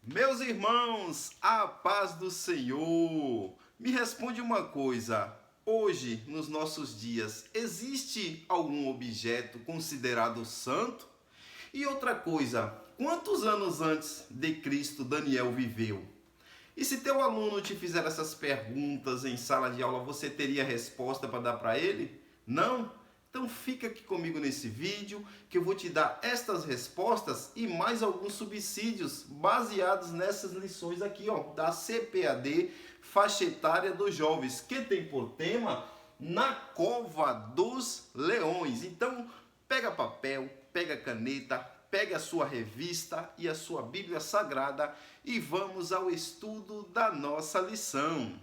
Meus irmãos, a paz do Senhor. Me responde uma coisa. Hoje, nos nossos dias, existe algum objeto considerado santo? E outra coisa, quantos anos antes de Cristo Daniel viveu? E se teu aluno te fizer essas perguntas em sala de aula, você teria resposta para dar para ele? Não? Então fica aqui comigo nesse vídeo que eu vou te dar estas respostas e mais alguns subsídios baseados nessas lições aqui, ó, da CPAD, faixa etária dos jovens, que tem por tema Na Cova dos Leões. Então pega papel, pega caneta, pegue a sua revista e a sua Bíblia Sagrada e vamos ao estudo da nossa lição.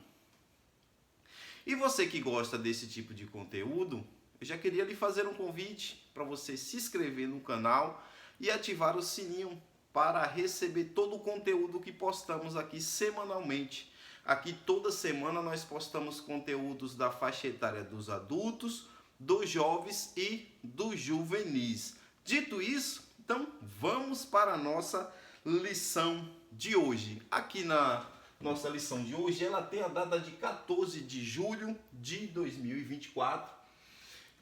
E você que gosta desse tipo de conteúdo, eu já queria lhe fazer um convite para você se inscrever no canal e ativar o sininho para receber todo o conteúdo que postamos aqui semanalmente. Aqui toda semana nós postamos conteúdos da faixa etária dos adultos, dos jovens e dos juvenis. Dito isso, então vamos para a nossa lição de hoje. Aqui na nossa lição de hoje, ela tem a data de 14 de julho de 2024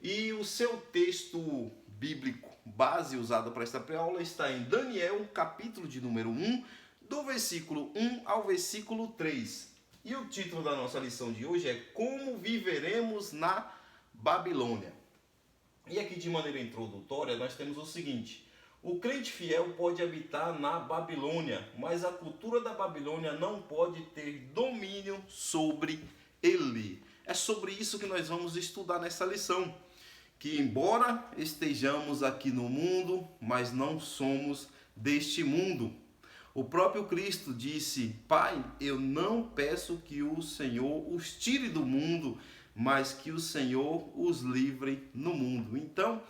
e o seu texto bíblico base usado para esta pré-aula está em Daniel, capítulo de número 1, do versículo 1 ao versículo 3. E o título da nossa lição de hoje é Como Viveremos na Babilônia. E aqui de maneira introdutória nós temos o seguinte: o crente fiel pode habitar na Babilônia, mas a cultura da Babilônia não pode ter domínio sobre ele. É sobre isso que nós vamos estudar nessa lição. Que embora estejamos aqui no mundo, mas não somos deste mundo. O próprio Cristo disse: Pai, eu não peço que o Senhor os tire do mundo, mas que o Senhor os livre no mundo. Então,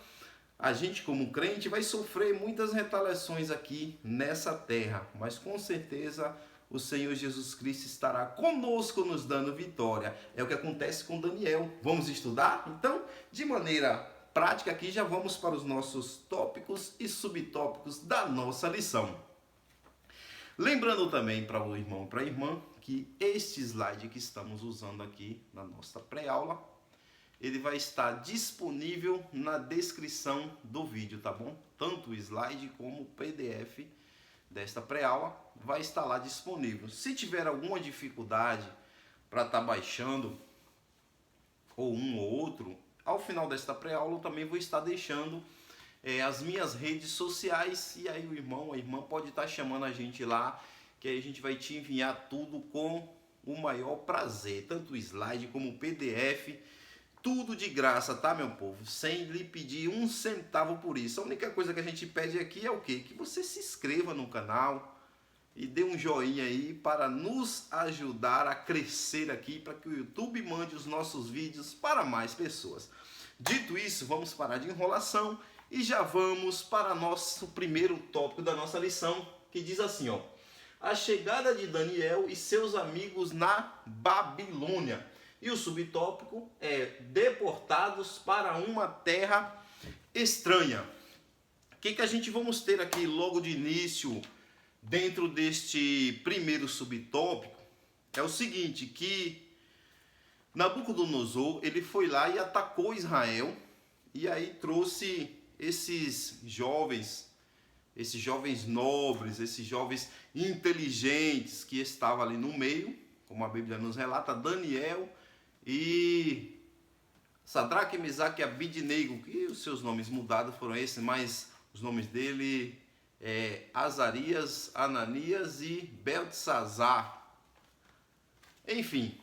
a gente como crente vai sofrer muitas retaliações aqui nessa terra, mas com certeza o Senhor Jesus Cristo estará conosco nos dando vitória. É o que acontece com Daniel. Vamos estudar? Então, de maneira prática aqui, já vamos para os nossos tópicos e subtópicos da nossa lição. Lembrando também para o irmão e para a irmã que este slide que estamos usando aqui na nossa pré-aula, ele vai estar disponível na descrição do vídeo, tá bom? Tanto o slide como o PDF desta pré-aula vai estar lá disponível. Se tiver alguma dificuldade para estar baixando, ou um ou outro, ao final desta pré-aula eu também vou estar deixando as minhas redes sociais, e aí o irmão, a irmã pode estar chamando a gente lá, que aí a gente vai te enviar tudo com o maior prazer, tanto o slide como o PDF, tudo de graça, tá, meu povo? Sem lhe pedir um centavo por isso. A única coisa que a gente pede aqui é o quê? Que você se inscreva no canal e dê um joinha aí para nos ajudar a crescer aqui, para que o YouTube mande os nossos vídeos para mais pessoas. Dito isso, vamos parar de enrolação e já vamos para nosso primeiro tópico da nossa lição, que diz assim, ó: a chegada de Daniel e seus amigos na Babilônia. E o subtópico é deportados para uma terra estranha. O que a gente vamos ter aqui logo de início dentro deste primeiro subtópico é o seguinte, que Nabucodonosor, ele foi lá e atacou Israel, e aí trouxe esses jovens nobres, esses jovens inteligentes que estavam ali no meio, como a Bíblia nos relata, Daniel e Sadraque, Mesaque e Abidnego, que os seus nomes mudados foram esses, mas os nomes dele é Azarias, Ananias e Beltesazar. Enfim,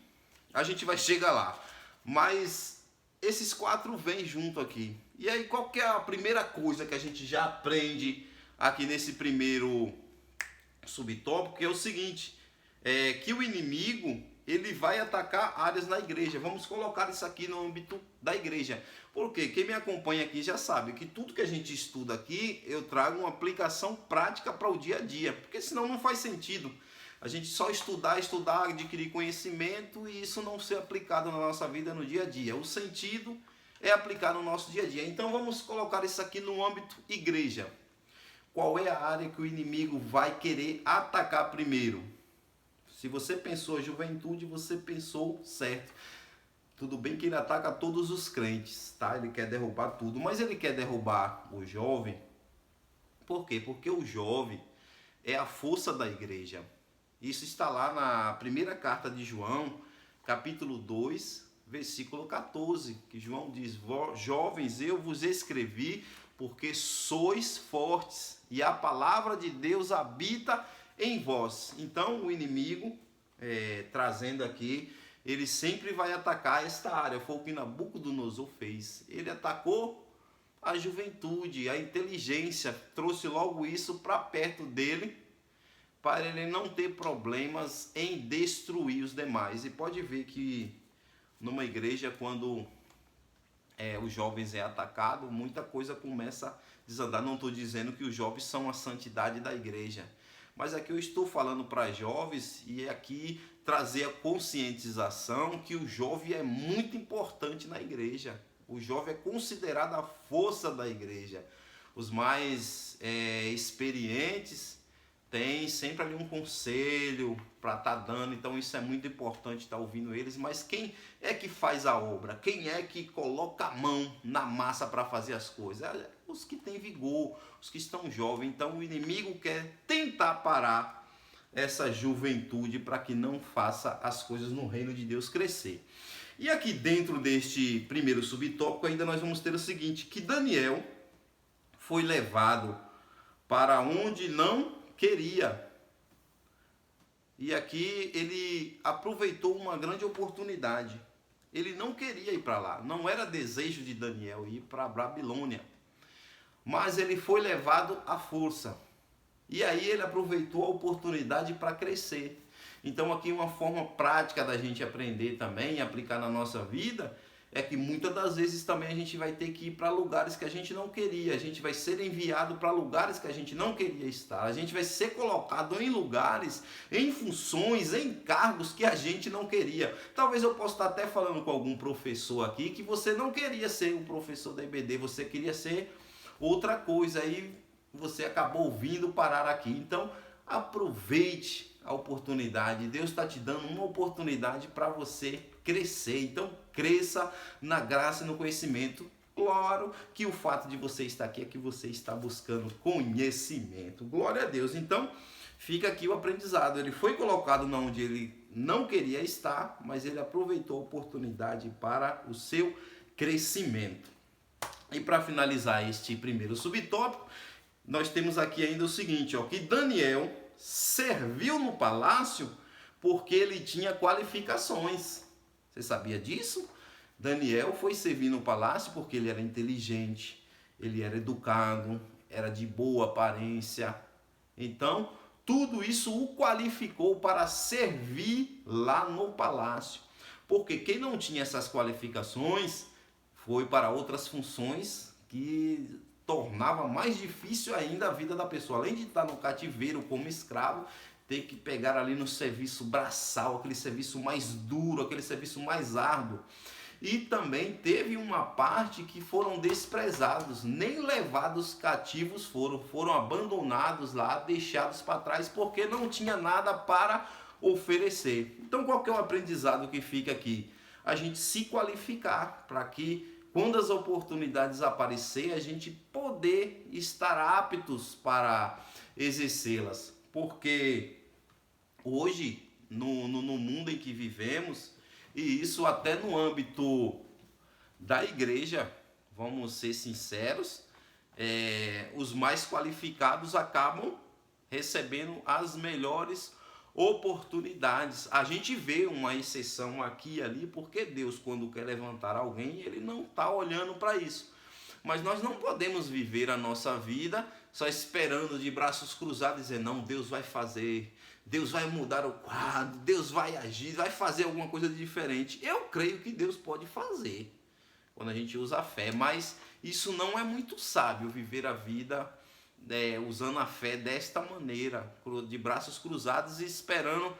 a gente vai chegar lá. Mas esses quatro vêm junto aqui. E aí, qual que é a primeira coisa que a gente já aprende aqui nesse primeiro subtópico? Que é o seguinte, que o inimigo, ele vai atacar áreas na igreja. Vamos colocar isso aqui no âmbito da igreja. Porque quem me acompanha aqui já sabe que tudo que a gente estuda aqui, eu trago uma aplicação prática para o dia a dia. Porque senão não faz sentido a gente só estudar, adquirir conhecimento e isso não ser aplicado na nossa vida no dia a dia. O sentido é aplicar no nosso dia a dia. Então vamos colocar isso aqui no âmbito igreja. qual é a área que o inimigo vai querer atacar primeiro. Se você pensou a juventude, você pensou certo. Tudo bem que ele ataca todos os crentes, tá? Ele quer derrubar tudo, mas ele quer derrubar o jovem. Por quê? Porque o jovem é a força da igreja. Isso está lá na primeira carta de João, capítulo 2, versículo 14, que João diz: jovens, eu vos escrevi porque sois fortes e a palavra de Deus habita em vós. Então o inimigo, trazendo aqui, ele sempre vai atacar esta área. Foi o que Nabucodonosor fez. Ele atacou a juventude, a inteligência, trouxe logo isso para perto dele, para ele não ter problemas em destruir os demais. E pode ver que numa igreja, quando os jovens é atacado, muita coisa começa a desandar. Não estou dizendo que os jovens são a santidade da igreja, mas aqui eu estou falando para jovens e aqui trazer a conscientização que o jovem é muito importante na igreja. O jovem é considerado a força da igreja. Os mais experientes têm sempre ali um conselho para estar dando, então isso é muito importante estar ouvindo eles. Mas quem é que faz a obra? Quem é que coloca a mão na massa para fazer as coisas? Os que têm vigor, os que estão jovens. Então o inimigo quer tentar parar essa juventude para que não faça as coisas no reino de Deus crescer. E aqui dentro deste primeiro subtópico ainda nós vamos ter o seguinte, que Daniel foi levado para onde não queria. E aqui ele aproveitou uma grande oportunidade. Ele não queria ir para lá, não era desejo de Daniel ir para a Babilônia, mas ele foi levado à força. E aí ele aproveitou a oportunidade para crescer. Então aqui uma forma prática da gente aprender também e aplicar na nossa vida é que muitas das vezes também a gente vai ter que ir para lugares que a gente não queria. A gente vai ser enviado para lugares que a gente não queria estar. A gente vai ser colocado em lugares, em funções, em cargos que a gente não queria. Talvez eu possa estar até falando com algum professor aqui que você não queria ser um professor da EBD, você queria ser outra coisa. Aí você acabou vindo parar aqui. Então aproveite a oportunidade. Deus está te dando uma oportunidade para você crescer. Então cresça na graça e no conhecimento. Claro que o fato de você estar aqui é que você está buscando conhecimento. Glória a Deus. Então fica aqui o aprendizado. Ele foi colocado onde ele não queria estar, mas ele aproveitou a oportunidade para o seu crescimento. E para finalizar este primeiro subtópico, nós temos aqui ainda o seguinte, que Daniel serviu no palácio porque ele tinha qualificações. Você sabia disso? Daniel foi servir no palácio porque ele era inteligente, ele era educado, era de boa aparência. Então, tudo isso o qualificou para servir lá no palácio. Porque quem não tinha essas qualificações foi para outras funções que tornava mais difícil ainda a vida da pessoa. Além de estar no cativeiro como escravo, ter que pegar ali no serviço braçal, aquele serviço mais duro, aquele serviço mais árduo. E também teve uma parte que foram desprezados, nem levados cativos foram abandonados lá, deixados para trás, porque não tinha nada para oferecer. Então qual que é o aprendizado que fica aqui? A gente se qualificar para que quando as oportunidades aparecerem, a gente poder estar aptos para exercê-las. Porque hoje, no mundo em que vivemos, e isso até no âmbito da igreja, vamos ser sinceros, os mais qualificados acabam recebendo as melhores oportunidades. A gente vê uma exceção aqui e ali, porque Deus, quando quer levantar alguém, ele não está olhando para isso. Mas nós não podemos viver a nossa vida só esperando de braços cruzados e dizer, não, Deus vai fazer, Deus vai mudar o quadro, Deus vai agir, vai fazer alguma coisa de diferente. Eu creio que Deus pode fazer quando a gente usa a fé, mas isso não é muito sábio, viver a vida usando a fé desta maneira, de braços cruzados e esperando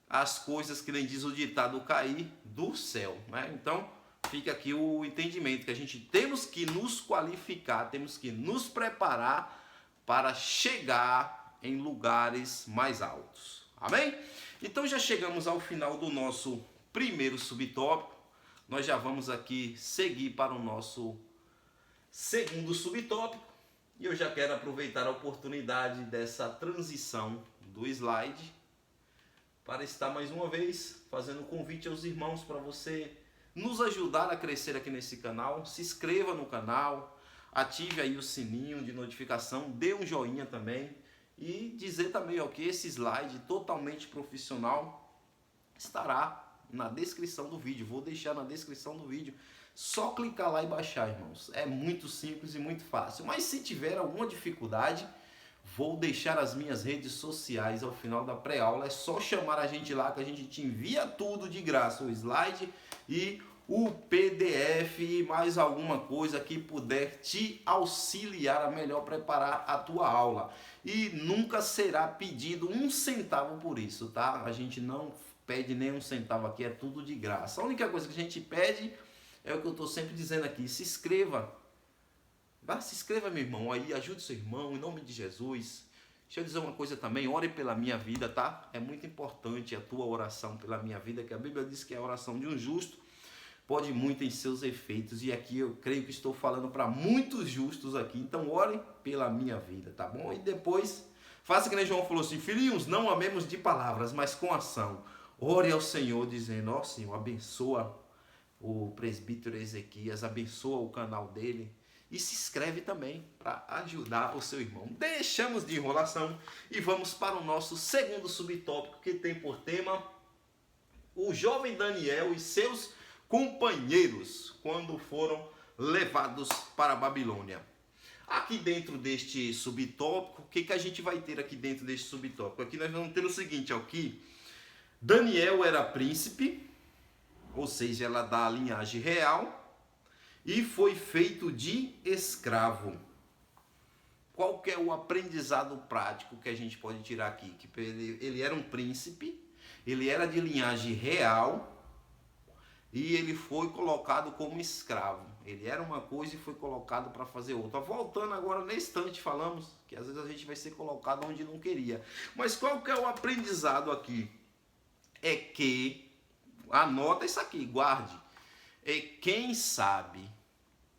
as coisas, que nem diz o ditado, cair do céu, né? Então fica aqui o entendimento que a gente temos que nos qualificar, temos que nos preparar para chegar em lugares mais altos. Amém? Então já chegamos ao final do nosso primeiro subtópico. Nós já vamos aqui seguir para o nosso segundo subtópico. E eu já quero aproveitar a oportunidade dessa transição do slide para estar mais uma vez fazendo um convite aos irmãos para você nos ajudar a crescer aqui nesse canal. Se inscreva no canal, ative aí o sininho de notificação, dê um joinha também e dizer também que esse slide totalmente profissional estará na descrição do vídeo. Vou deixar na descrição do vídeo. Só clicar lá e baixar, irmãos. É muito simples e muito fácil. Mas se tiver alguma dificuldade, vou deixar as minhas redes sociais ao final da pré-aula. É só chamar a gente lá que a gente te envia tudo de graça. O slide e o PDF e mais alguma coisa que puder te auxiliar a melhor preparar a tua aula. E nunca será pedido um centavo por isso, tá? A gente não pede nem um centavo aqui, é tudo de graça. A única coisa que a gente pede é o que eu estou sempre dizendo aqui: se inscreva. Se inscreva, meu irmão, aí, ajude seu irmão, em nome de Jesus. Deixa eu dizer uma coisa também, ore pela minha vida, tá? É muito importante a tua oração pela minha vida, que a Bíblia diz que a oração de um justo pode muito em seus efeitos. E aqui eu creio que estou falando para muitos justos aqui. Então ore pela minha vida, tá bom? E depois, faça que nem João falou assim: filhinhos, não amemos de palavras, mas com ação. Ore ao Senhor dizendo: ó Senhor, abençoa o presbítero Ezequias, abençoa o canal dele e se inscreve também para ajudar o seu irmão. Deixamos de enrolação e vamos para o nosso segundo subtópico, que tem por tema o jovem Daniel e seus companheiros quando foram levados para a Babilônia. Aqui dentro deste subtópico, o que a gente vai ter aqui dentro deste subtópico? Aqui nós vamos ter o seguinte: aqui Daniel era príncipe, ou seja, ela da linhagem real, e foi feito de escravo. Qual que é o aprendizado prático que a gente pode tirar aqui? Que ele era um príncipe, ele era de linhagem real e ele foi colocado como escravo. Ele era uma coisa e foi colocado para fazer outra. Voltando agora nesse instante, falamos que às vezes a gente vai ser colocado onde não queria. Mas qual que é o aprendizado aqui? É que, anota isso aqui, guarde, quem sabe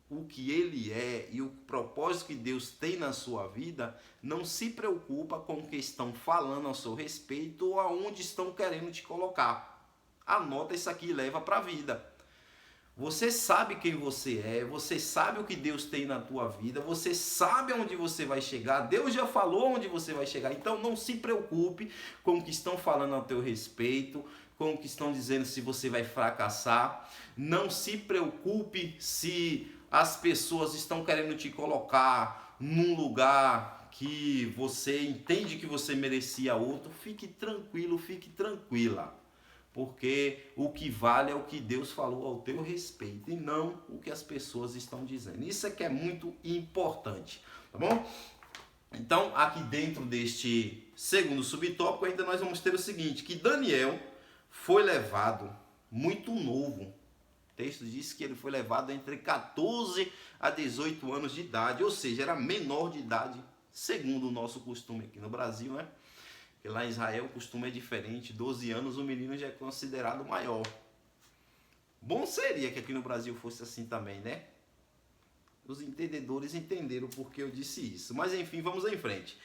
o que ele é e o propósito que Deus tem na sua vida, não se preocupa com o que estão falando a seu respeito ou aonde estão querendo te colocar. Anota isso aqui e leva para a vida. Você sabe quem você é, você sabe o que Deus tem na tua vida, você sabe onde você vai chegar, Deus já falou onde você vai chegar. Então não se preocupe com o que estão falando a teu respeito, com o que estão dizendo se você vai fracassar. Não se preocupe se as pessoas estão querendo te colocar num lugar que você entende que você merecia outro. Fique tranquilo, fique tranquila. Porque o que vale é o que Deus falou ao teu respeito e não o que as pessoas estão dizendo. Isso é que é muito importante, tá bom? Então, aqui dentro deste segundo subtópico, ainda nós vamos ter o seguinte, que Daniel foi levado muito novo. O texto diz que ele foi levado entre 14 a 18 anos de idade, ou seja, era menor de idade, segundo o nosso costume aqui no Brasil, né? Porque lá em Israel o costume é diferente, 12 anos o menino já é considerado maior. Bom seria que aqui no Brasil fosse assim também, né? Os entendedores entenderam porque eu disse isso. Mas enfim, vamos em frente.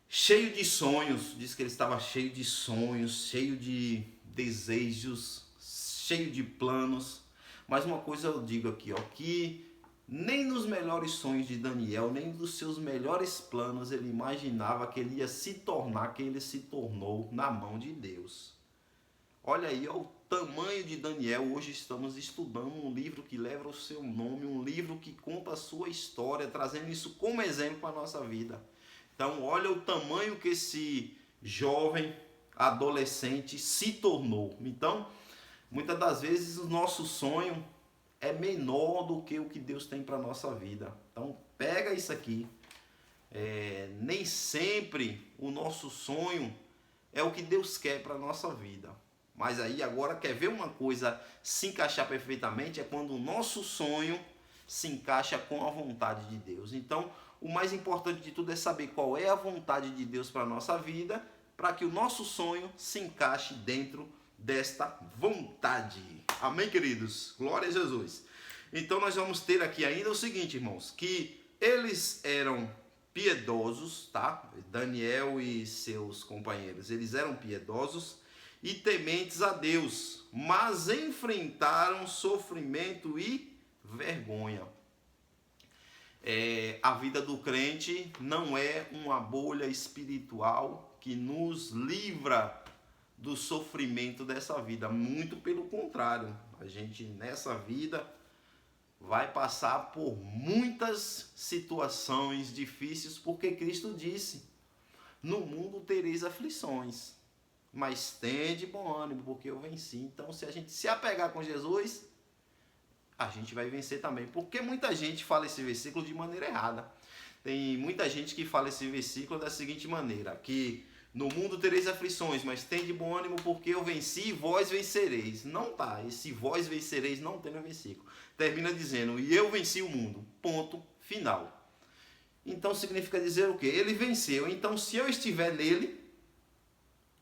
Cheio de sonhos, diz que ele estava cheio de sonhos, cheio de desejos, cheio de planos. Mas uma coisa eu digo aqui, que nem nos melhores sonhos de Daniel, nem dos seus melhores planos, ele imaginava que ele ia se tornar quem ele se tornou na mão de Deus. Olha aí, o tamanho de Daniel. Hoje estamos estudando um livro que leva o seu nome, um livro que conta a sua história, trazendo isso como exemplo para a nossa vida. Então, olha o tamanho que esse jovem adolescente se tornou. Então, muitas das vezes o nosso sonho é menor do que o que Deus tem para a nossa vida. Então, pega isso aqui. Nem sempre o nosso sonho é o que Deus quer para a nossa vida. Mas aí agora quer ver uma coisa se encaixar perfeitamente? É quando o nosso sonho se encaixa com a vontade de Deus. Então, o mais importante de tudo é saber qual é a vontade de Deus para a nossa vida, para que o nosso sonho se encaixe dentro desta vontade. Amém, queridos? Glória a Jesus. Então nós vamos ter aqui ainda o seguinte, irmãos, que eles eram piedosos, tá? Daniel e seus companheiros, eles eram piedosos e tementes a Deus, mas enfrentaram sofrimento e vergonha. A vida do crente não é uma bolha espiritual que nos livra do sofrimento dessa vida. Muito pelo contrário, a gente nessa vida vai passar por muitas situações difíceis, porque Cristo disse: no mundo tereis aflições, mas tende bom ânimo, porque eu venci. Então, se a gente se apegar com Jesus, a gente vai vencer também. Porque muita gente fala esse versículo de maneira errada. Tem muita gente que fala esse versículo da seguinte maneira, que no mundo tereis aflições, mas tende bom ânimo, porque eu venci e vós vencereis. Não tá, esse vós vencereis não tem no versículo. Termina dizendo, e eu venci o mundo, ponto final. Então significa dizer o quê? Ele venceu, então se eu estiver nele,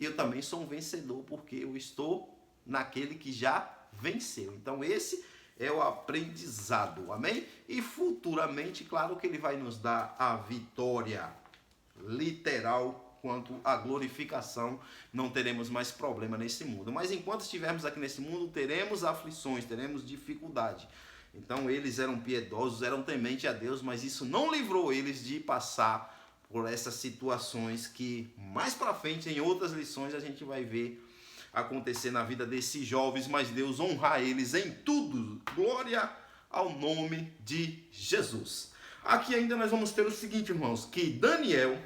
eu também sou um vencedor, porque eu estou naquele que já venceu. Então esse é o aprendizado, amém? E futuramente, claro que ele vai nos dar a vitória literal quanto à glorificação. Não teremos mais problema nesse mundo. Mas enquanto estivermos aqui nesse mundo, teremos aflições, teremos dificuldade. Então eles eram piedosos, eram tementes a Deus, mas isso não livrou eles de passar por essas situações que mais para frente, em outras lições, a gente vai ver acontecer na vida desses jovens, mas Deus honra eles em tudo. Glória ao nome de Jesus. Aqui ainda nós vamos ter o seguinte, irmãos, que Daniel,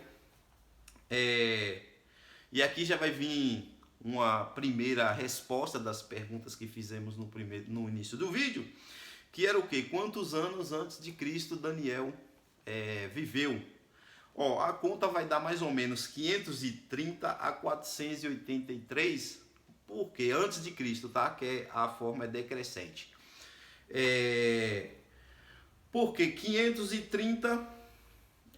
e aqui já vai vir uma primeira resposta das perguntas que fizemos no início do vídeo, que era o quê? Quantos anos antes de Cristo Daniel viveu? A conta vai dar mais ou menos 530 a 483, porque antes de Cristo, tá? Que a forma é decrescente. Porque 530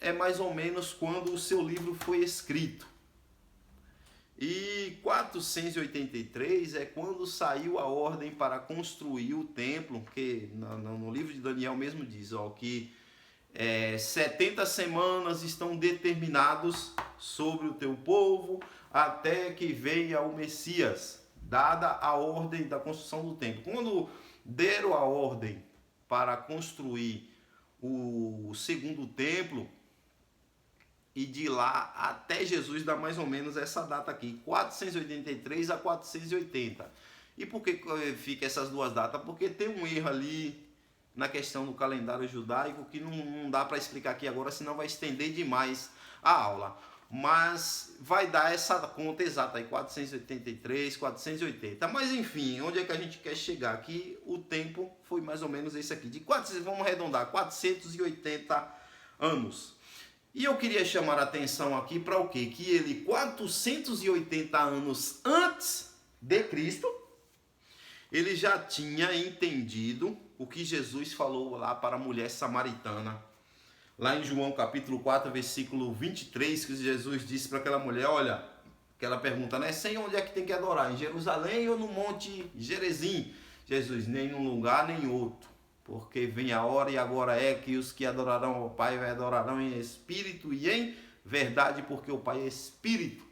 é mais ou menos quando o seu livro foi escrito. E 483 é quando saiu a ordem para construir o templo, que no livro de Daniel mesmo diz, que 70 semanas estão determinados sobre o teu povo até que venha o Messias, dada a ordem da construção do templo. Quando deram a ordem para construir o segundo templo, e de lá até Jesus dá mais ou menos essa data aqui, 483 a 480. E por que fica essas duas datas? Porque tem um erro ali na questão do calendário judaico que não dá para explicar aqui agora, senão vai estender demais a aula. Mas vai dar essa conta exata aí, 483, 480. Mas enfim, onde é que a gente quer chegar? Aqui o tempo foi mais ou menos esse aqui, vamos arredondar, 480 anos. E eu queria chamar a atenção aqui para o quê? Que ele, 480 anos antes de Cristo, ele já tinha entendido o que Jesus falou lá para a mulher samaritana. Lá em João capítulo 4, versículo 23, que Jesus disse para aquela mulher, olha, aquela pergunta, né? Senhor, onde é que tem que adorar? Em Jerusalém ou no Monte Gerezim? Jesus, nem num lugar nem outro. Porque vem a hora e agora é que os que adorarão ao Pai adorarão em espírito e em verdade, porque o Pai é espírito.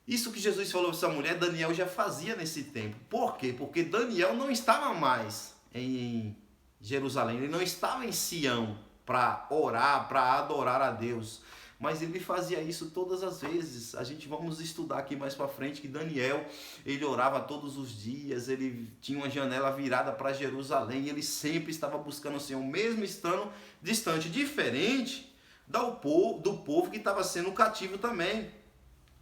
Isso que Jesus falou para essa mulher, Daniel já fazia nesse tempo. Por quê? Porque Daniel não estava mais em Jerusalém, ele não estava em Sião para orar, para adorar a Deus. Mas ele fazia isso todas as vezes. A gente vamos estudar aqui mais para frente que Daniel, ele orava todos os dias, ele tinha uma janela virada para Jerusalém, ele sempre estava buscando o Senhor, mesmo estando distante, diferente do povo que estava sendo cativo também.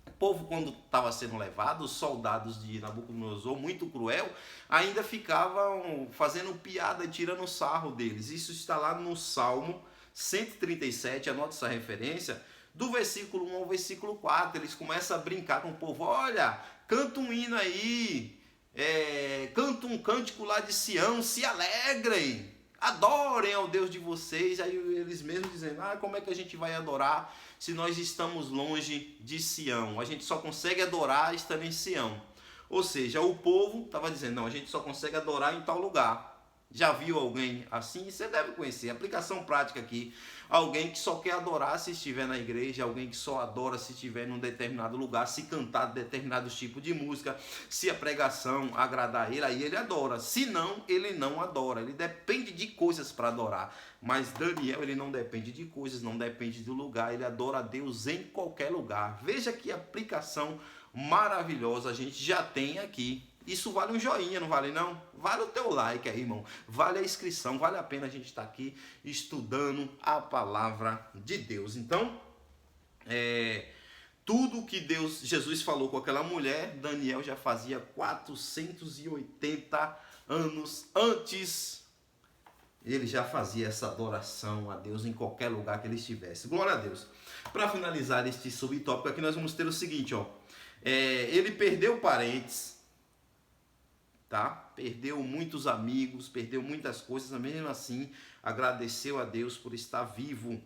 O povo, quando estava sendo levado, os soldados de Nabucodonosor, muito cruel, ainda ficavam fazendo piada e tirando sarro deles. Isso está lá no Salmo 137, anote essa referência, do versículo 1 ao versículo 4, eles começam a brincar com o povo, olha, canta um hino aí, canta um cântico lá de Sião, se alegrem, adorem ao Deus de vocês. Aí eles mesmos dizendo, como é que a gente vai adorar se nós estamos longe de Sião? A gente só consegue adorar estando em Sião. Ou seja, o povo estava dizendo, não, a gente só consegue adorar em tal lugar. Já viu alguém assim? Você deve conhecer. Aplicação prática aqui. Alguém que só quer adorar se estiver na igreja, alguém que só adora se estiver num determinado lugar, se cantar determinados tipos de música, se a pregação agradar ele, aí ele adora. Se não, ele não adora. Ele depende de coisas para adorar. Mas Daniel, ele não depende de coisas, não depende do lugar. Ele adora a Deus em qualquer lugar. Veja que aplicação maravilhosa a gente já tem aqui. Isso vale um joinha, não vale não? Vale o teu like aí, irmão. Vale a inscrição, vale a pena a gente estar aqui estudando a palavra de Deus. Então, tudo que Jesus falou com aquela mulher, Daniel já fazia 480 anos antes. Ele já fazia essa adoração a Deus em qualquer lugar que ele estivesse. Glória a Deus. Para finalizar este subtópico aqui, nós vamos ter o seguinte, ele perdeu parentes, tá? Perdeu muitos amigos, perdeu muitas coisas, mas mesmo assim agradeceu a Deus por estar vivo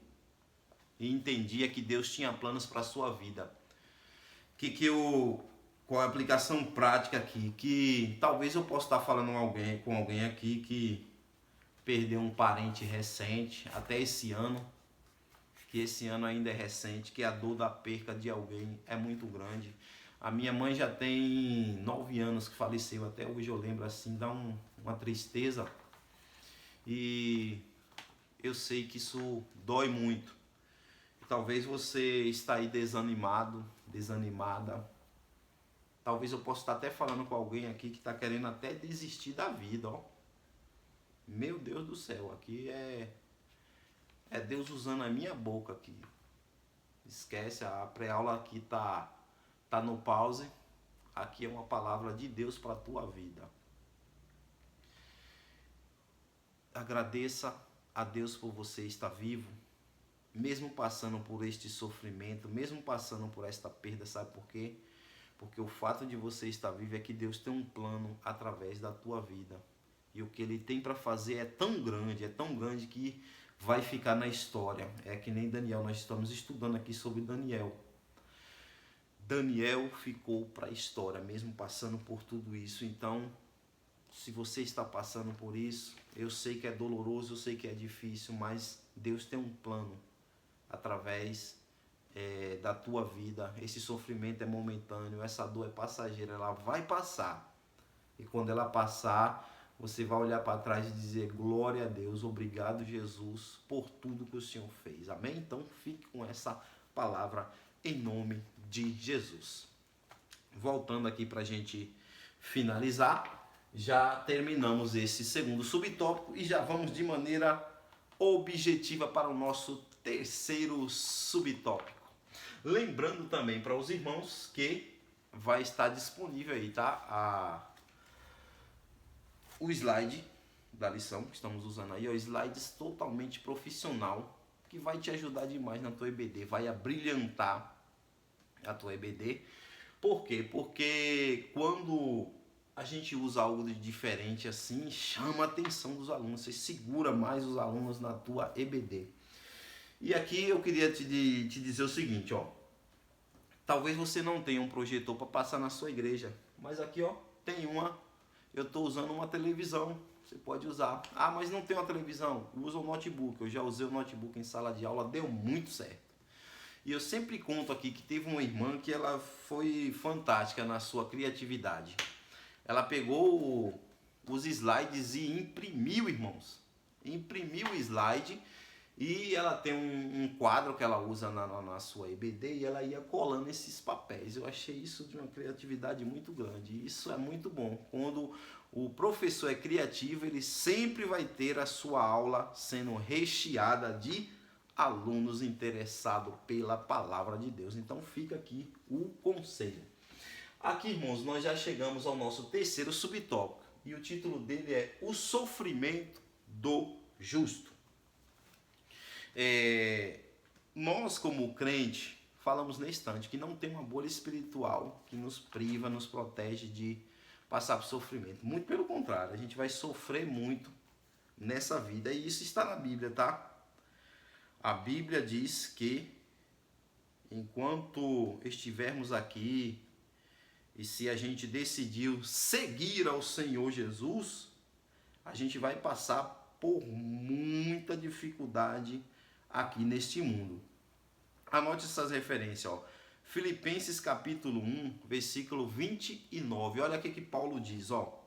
e entendia que Deus tinha planos para a sua vida. Qual a aplicação prática aqui? Que talvez eu possa estar falando com alguém aqui que perdeu um parente recente, até esse ano, que esse ano ainda é recente, que a dor da perca de alguém é muito grande. A minha mãe já tem 9 anos que faleceu, até hoje eu lembro assim, dá uma tristeza. E eu sei que isso dói muito. Talvez você está aí desanimado, desanimada. Talvez eu possa estar até falando com alguém aqui que está querendo até desistir da vida, ó. Meu Deus do céu, aqui é Deus usando a minha boca aqui. Esquece, a pré-aula aqui tá no pause. Aqui é uma palavra de Deus para a tua vida. Agradeça a Deus por você estar vivo, mesmo passando por este sofrimento, mesmo passando por esta perda. Sabe por quê? Porque o fato de você estar vivo é que Deus tem um plano através da tua vida. E o que Ele tem para fazer é tão grande que vai ficar na história. É que nem Daniel, nós estamos estudando aqui sobre Daniel. Daniel ficou para a história, mesmo passando por tudo isso. Então, se você está passando por isso, eu sei que é doloroso, eu sei que é difícil, mas Deus tem um plano através da tua vida. Esse sofrimento é momentâneo, essa dor é passageira, ela vai passar. E quando ela passar, você vai olhar para trás e dizer, glória a Deus, obrigado Jesus por tudo que o Senhor fez. Amém? Então fique com essa palavra em nome de Jesus. Voltando aqui para a gente finalizar, já terminamos esse segundo subtópico e já vamos de maneira objetiva para o nosso terceiro subtópico. Lembrando também para os irmãos que vai estar disponível aí, tá? O slide da lição que estamos usando aí, slides totalmente profissional, que vai te ajudar demais na tua EBD, vai abrilhantar a tua EBD. Por quê? Porque quando a gente usa algo de diferente assim, chama a atenção dos alunos, você segura mais os alunos na tua EBD. E aqui eu queria te dizer o seguinte, talvez você não tenha um projetor para passar na sua igreja, mas aqui tem eu estou usando uma televisão, você pode usar. Mas não tem uma televisão, usa o notebook. Eu já usei o notebook em sala de aula, deu muito certo. E eu sempre conto aqui que teve uma irmã que ela foi fantástica na sua criatividade. Ela pegou os slides e imprimiu, irmãos. Imprimiu o slide e ela tem um quadro que ela usa na sua EBD e ela ia colando esses papéis. Eu achei isso de uma criatividade muito grande. E isso é muito bom. Quando o professor é criativo, ele sempre vai ter a sua aula sendo recheada de alunos interessados pela palavra de Deus. Então fica aqui o conselho. Aqui, irmãos, nós já chegamos ao nosso terceiro subtópico. E o título dele é O Sofrimento do Justo. Nós, como crente, falamos nesse instante que não tem uma bolha espiritual que nos priva, nos protege de passar por sofrimento. Muito pelo contrário, a gente vai sofrer muito, nessa vida. E isso está na Bíblia, tá? A Bíblia diz que enquanto estivermos aqui, e se a gente decidiu seguir ao Senhor Jesus, a gente vai passar por muita dificuldade aqui neste mundo. Anote essas referências, ó. Filipenses capítulo 1, versículo 29. Olha o que Paulo diz, ó.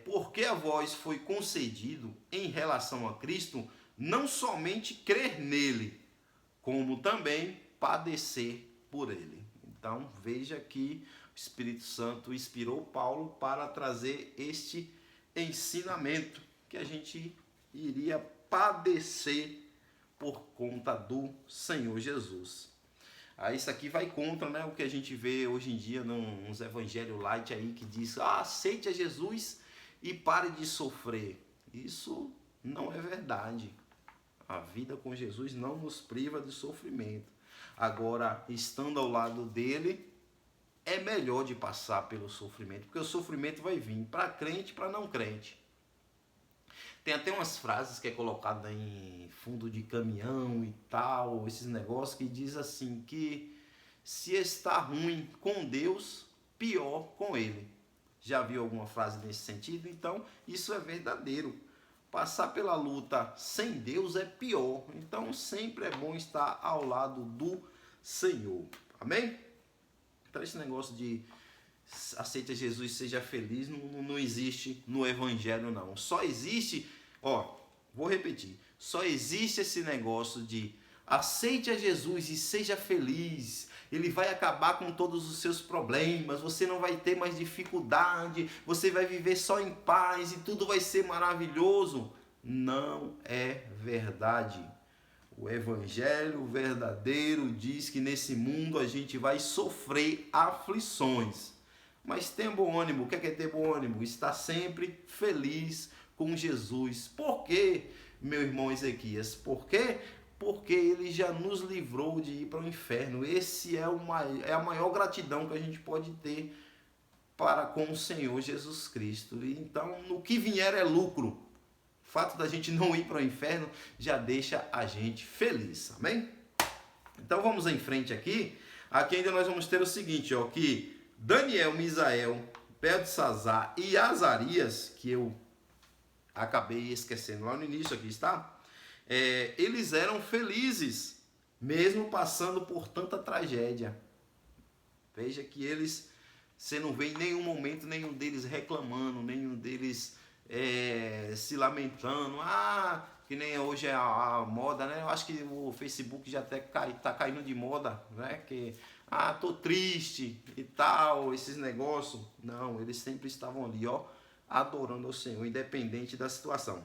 Porque a vós foi concedido em relação a Cristo não somente crer nele, como também padecer por ele. Então veja que o Espírito Santo inspirou Paulo para trazer este ensinamento, que a gente iria padecer por conta do Senhor Jesus. Isso aqui vai contra, né, o que a gente vê hoje em dia nos evangelhos light aí, que diz, aceite a Jesus e pare de sofrer. Isso não é verdade. A vida com Jesus não nos priva de sofrimento. Agora, estando ao lado dele, é melhor de passar pelo sofrimento, porque o sofrimento vai vir para crente e para não crente. Tem até umas frases que é colocada em fundo de caminhão e tal, esses negócios que diz assim, que se está ruim com Deus, pior com ele. Já viu alguma frase nesse sentido? Então, isso é verdadeiro. Passar pela luta sem Deus é pior. Então, sempre é bom estar ao lado do Senhor. Amém? Então, esse negócio de aceita Jesus, seja feliz, não existe no Evangelho, não. Só existe, vou repetir, só existe esse negócio de aceite a Jesus e seja feliz. Ele vai acabar com todos os seus problemas, você não vai ter mais dificuldade, você vai viver só em paz e tudo vai ser maravilhoso. Não é verdade. O Evangelho verdadeiro diz que nesse mundo a gente vai sofrer aflições. Mas tenha bom ânimo. O que é ter bom ânimo? Estar sempre feliz com Jesus. Por quê, meu irmão Ezequias? Por quê? Porque ele já nos livrou de ir para o inferno. Esse é a maior gratidão que a gente pode ter para com o Senhor Jesus Cristo. Então, no que vier é lucro. O fato da gente não ir para o inferno já deixa a gente feliz. Amém? Então, vamos em frente aqui. Aqui ainda nós vamos ter o seguinte, que Daniel, Misael, Beltesazar e Azarias, que eu acabei esquecendo lá no início, aqui está, eles eram felizes, mesmo passando por tanta tragédia. Veja que eles, você não vê em nenhum momento nenhum deles reclamando, nenhum deles se lamentando, que nem hoje é a moda, né? Eu acho que o Facebook já até tá caindo de moda, né? Que tô triste e tal, esses negócios. Não, eles sempre estavam ali, adorando ao Senhor, independente da situação.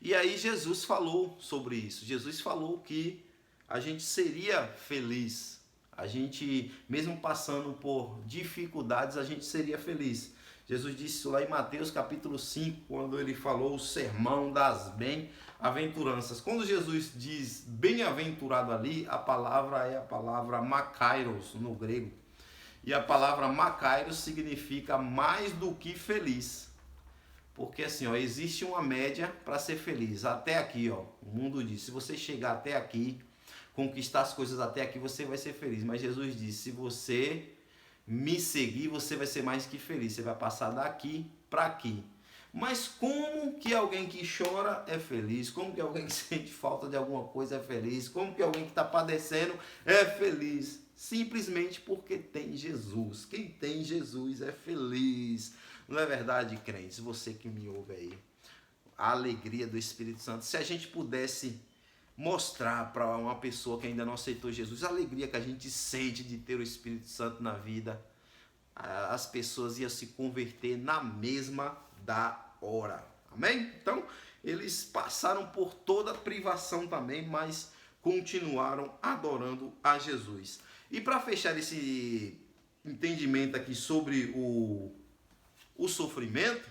E aí Jesus falou sobre isso. Jesus falou que a gente seria feliz. A gente, mesmo passando por dificuldades, a gente seria feliz. Jesus disse isso lá em Mateus capítulo 5, quando ele falou o sermão das bem-aventuranças. Quando Jesus diz bem-aventurado ali, a palavra é a palavra makairos no grego. E a palavra makairos significa mais do que feliz. Porque assim, existe uma média para ser feliz. Até aqui, o mundo diz, se você chegar até aqui, conquistar as coisas até aqui, você vai ser feliz. Mas Jesus disse, se você me seguir, você vai ser mais que feliz. Você vai passar daqui para aqui. Mas como que alguém que chora é feliz? Como que alguém que sente falta de alguma coisa é feliz? Como que alguém que está padecendo é feliz? Simplesmente porque tem Jesus. Quem tem Jesus é feliz. Não é verdade, crentes? Você que me ouve aí. A alegria do Espírito Santo. Se a gente pudesse mostrar para uma pessoa que ainda não aceitou Jesus a alegria que a gente sente de ter o Espírito Santo na vida, as pessoas iam se converter na mesma da hora. Amém? Então, eles passaram por toda a privação também, mas continuaram adorando a Jesus. E para fechar esse entendimento aqui sobre o sofrimento,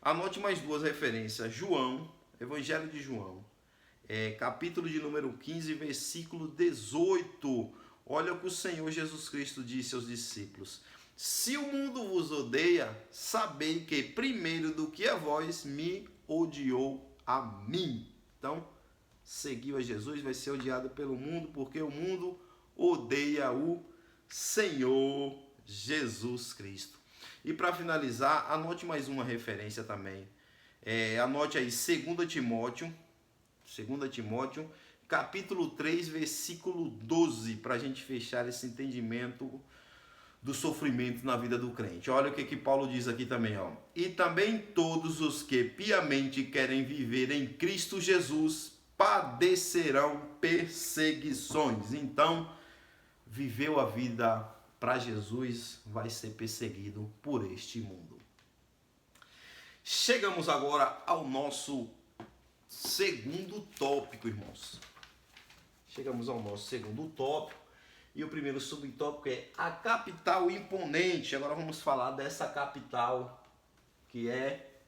anote mais duas referências. João, Evangelho de João, capítulo de número 15, versículo 18. Olha o que o Senhor Jesus Cristo disse aos discípulos. Se o mundo vos odeia, sabei que primeiro do que a vós me odiou a mim. Então, seguiu a Jesus vai ser odiado pelo mundo, porque o mundo odeia o Senhor Jesus Cristo. E para finalizar, anote mais uma referência também. Anote aí 2 Timóteo, capítulo 3, versículo 12, para a gente fechar esse entendimento do sofrimento na vida do crente. Olha o que Paulo diz aqui também, ó. E também todos os que piamente querem viver em Cristo Jesus padecerão perseguições. Então, viveu a vida para Jesus, vai ser perseguido por este mundo. Chegamos agora ao nosso segundo tópico, irmãos. Chegamos ao nosso segundo tópico. E o primeiro subtópico é a capital imponente. Agora vamos falar dessa capital que é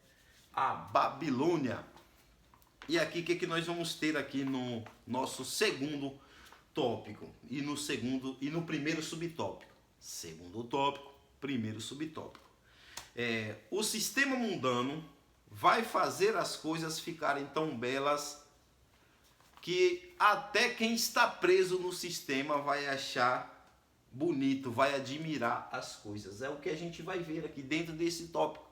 a Babilônia. E aqui o que nós vamos ter aqui no nosso segundo tópico e no primeiro subtópico. Segundo tópico, primeiro subtópico. O sistema mundano vai fazer as coisas ficarem tão belas que até quem está preso no sistema vai achar bonito, vai admirar as coisas. É o que a gente vai ver aqui dentro desse tópico.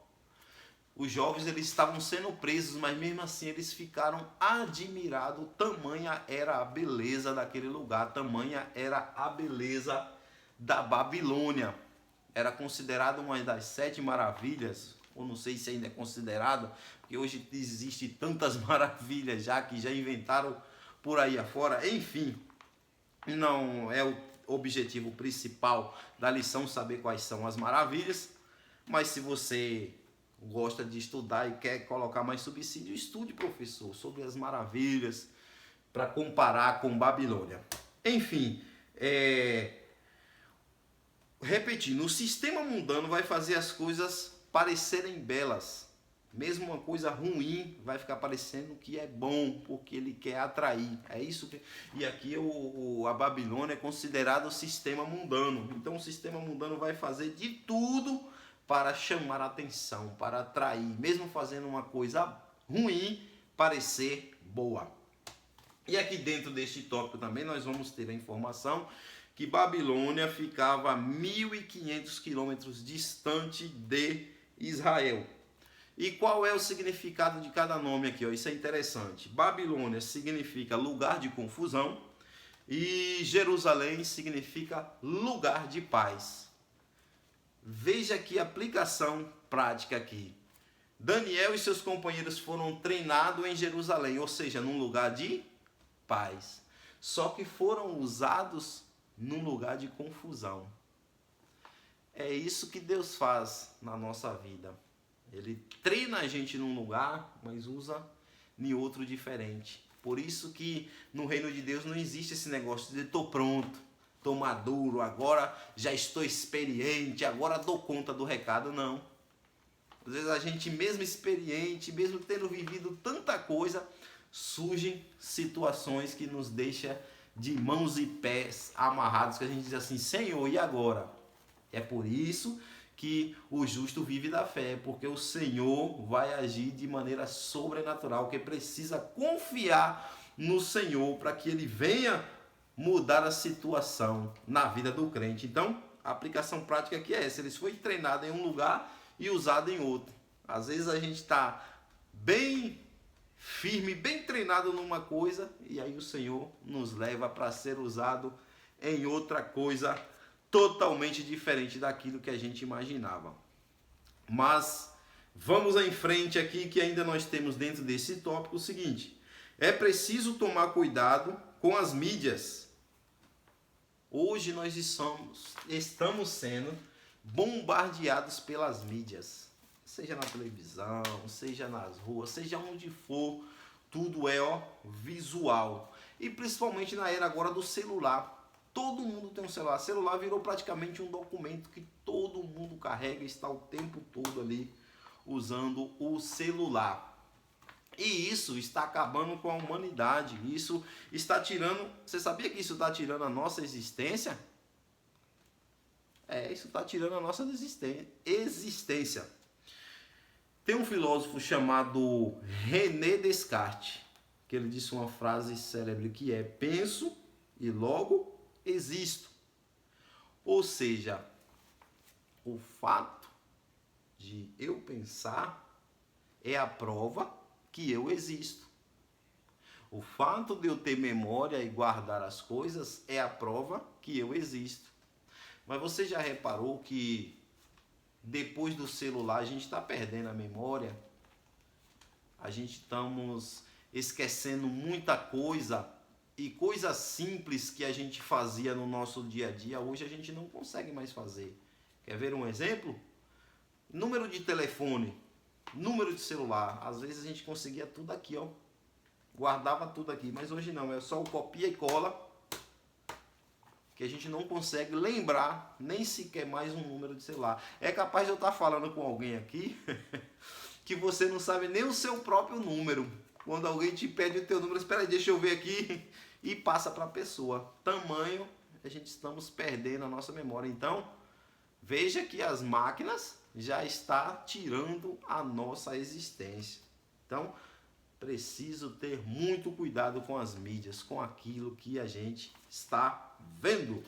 Os jovens eles estavam sendo presos, mas mesmo assim eles ficaram admirados. Tamanha era a beleza daquele lugar, tamanha era a beleza da Babilônia. Era considerado uma das 7 maravilhas, ou não sei se ainda é considerado, porque hoje existe tantas maravilhas já que já inventaram por aí afora. Enfim, não é o objetivo principal da lição saber quais são as maravilhas, mas se você gosta de estudar e quer colocar mais subsídio, estude, professor, sobre as maravilhas para comparar com Babilônia. Enfim, repetindo, o sistema mundano vai fazer as coisas parecerem belas. Mesmo uma coisa ruim vai ficar parecendo que é bom, porque ele quer atrair. É isso que... E aqui a Babilônia é considerado o sistema mundano. Então o sistema mundano vai fazer de tudo para chamar a atenção, para atrair. Mesmo fazendo uma coisa ruim, parecer boa. E aqui dentro deste tópico também nós vamos ter a informação que Babilônia ficava a 1.500 quilômetros distante de Israel. E qual é o significado de cada nome aqui? Isso é interessante. Babilônia significa lugar de confusão e Jerusalém significa lugar de paz. Veja aqui a aplicação prática aqui. Daniel e seus companheiros foram treinados em Jerusalém, ou seja, num lugar de paz. Só que foram usados num lugar de confusão. É isso que Deus faz na nossa vida. Ele treina a gente num lugar, mas usa em outro diferente. Por isso que no reino de Deus não existe esse negócio de estou pronto, estou maduro, agora já estou experiente, agora dou conta do recado. Não. Às vezes a gente mesmo experiente, mesmo tendo vivido tanta coisa, surgem situações que nos deixam de mãos e pés amarrados, que a gente diz assim, Senhor, e agora? É por isso que o justo vive da fé, porque o Senhor vai agir de maneira sobrenatural, que precisa confiar no Senhor para que ele venha mudar a situação na vida do crente. Então, a aplicação prática aqui é essa, eles foram treinados em um lugar e usados em outro. Às vezes a gente está bem firme, bem treinado numa coisa, e aí o Senhor nos leva para ser usado em outra coisa totalmente diferente daquilo que a gente imaginava. Mas vamos em frente aqui, que ainda nós temos dentro desse tópico o seguinte: é preciso tomar cuidado com as mídias. Hoje nós estamos sendo bombardeados pelas mídias, seja na televisão, seja nas ruas, seja onde for, tudo é visual. E principalmente na era agora do celular. Todo mundo tem um celular. O celular virou praticamente um documento que todo mundo carrega e está o tempo todo ali usando o celular. E isso está acabando com a humanidade. Isso está tirando... Você sabia que isso está tirando a nossa existência? Isso está tirando a nossa existência. Tem um filósofo chamado René Descartes, que ele disse uma frase célebre que é: penso e logo existo. Ou seja, o fato de eu pensar é a prova que eu existo. O fato de eu ter memória e guardar as coisas é a prova que eu existo. Mas você já reparou que depois do celular a gente está perdendo a memória? A gente estamos esquecendo muita coisa, e coisas simples que a gente fazia no nosso dia a dia, hoje a gente não consegue mais fazer. Quer ver um exemplo? Número de telefone, número de celular. Às vezes a gente conseguia tudo aqui, ó. Guardava tudo aqui, mas hoje não, é só o copia e cola, que a gente não consegue lembrar nem sequer mais um número de celular. É capaz de eu estar falando com alguém aqui que você não sabe nem o seu próprio número. Quando alguém te pede o teu número, espera aí, deixa eu ver aqui, e passa para a pessoa. Tamanho, a gente estamos perdendo a nossa memória. Então, veja que as máquinas já estão tirando a nossa existência. Então, preciso ter muito cuidado com as mídias, com aquilo que a gente está vendo.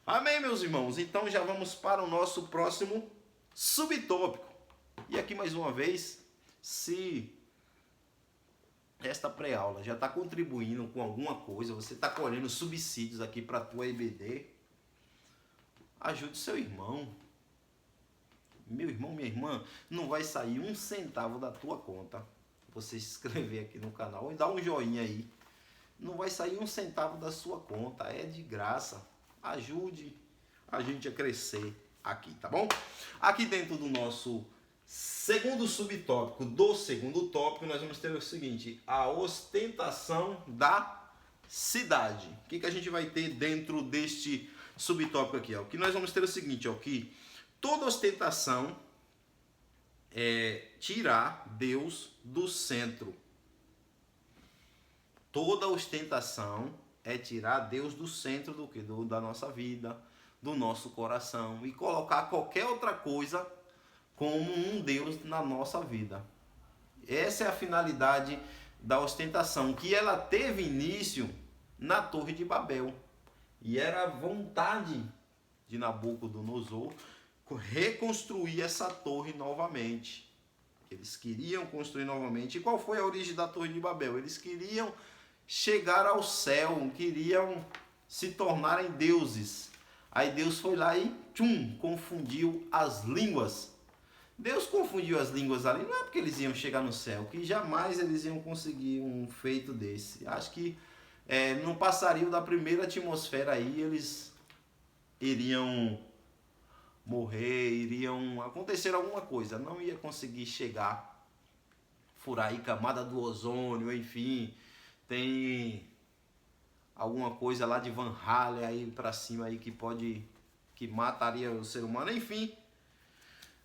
Amém, meus irmãos? Então já vamos para o nosso próximo subtópico. E aqui mais uma vez, se esta pré-aula já está contribuindo com alguma coisa, você está colhendo subsídios aqui para a tua EBD, ajude seu irmão. Meu irmão, minha irmã, não vai sair um centavo da tua conta você se inscrever aqui no canal e dar um joinha aí. Não vai sair um centavo da sua conta, é de graça. Ajude a gente a crescer aqui, tá bom? Aqui dentro do nosso segundo subtópico, do segundo tópico, nós vamos ter o seguinte: a ostentação da cidade. O que a gente vai ter dentro deste subtópico aqui? Ó? Que nós vamos ter o seguinte, ó, que toda ostentação é tirar Deus do centro. Toda ostentação é tirar Deus do centro do que? Da nossa vida, do nosso coração, e colocar qualquer outra coisa como um Deus na nossa vida. Essa é a finalidade da ostentação, que ela teve início na Torre de Babel. E era a vontade de Nabucodonosor reconstruir essa torre novamente. Eles queriam construir novamente. E qual foi a origem da Torre de Babel? Eles queriam chegar ao céu, queriam se tornarem deuses. Aí Deus foi lá e confundiu as línguas. Deus confundiu as línguas ali, não é porque eles iam chegar no céu, que jamais eles iam conseguir um feito desse. Acho que não passariam da primeira atmosfera aí, eles iriam morrer, iriam acontecer alguma coisa, não ia conseguir chegar, furar aí camada do ozônio, enfim, tem alguma coisa lá de Van Halen aí pra cima aí que mataria o ser humano, enfim,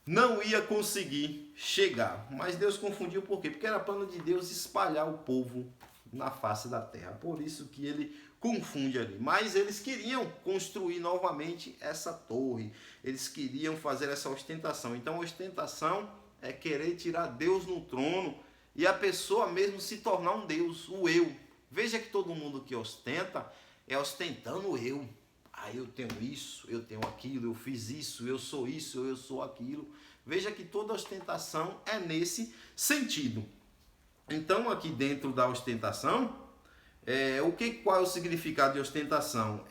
não ia conseguir chegar. Mas Deus confundiu por quê? Porque era plano de Deus espalhar o povo na face da terra, por isso que ele confunde ali. Mas eles queriam construir novamente essa torre, eles queriam fazer essa ostentação. Então a ostentação é querer tirar Deus no trono e a pessoa mesmo se tornar um Deus, o eu. Veja que todo mundo que ostenta é ostentando o eu. Eu tenho isso, eu tenho aquilo, eu fiz isso, eu sou aquilo. Veja que toda ostentação é nesse sentido. Então aqui dentro da ostentação, qual é o significado de ostentação?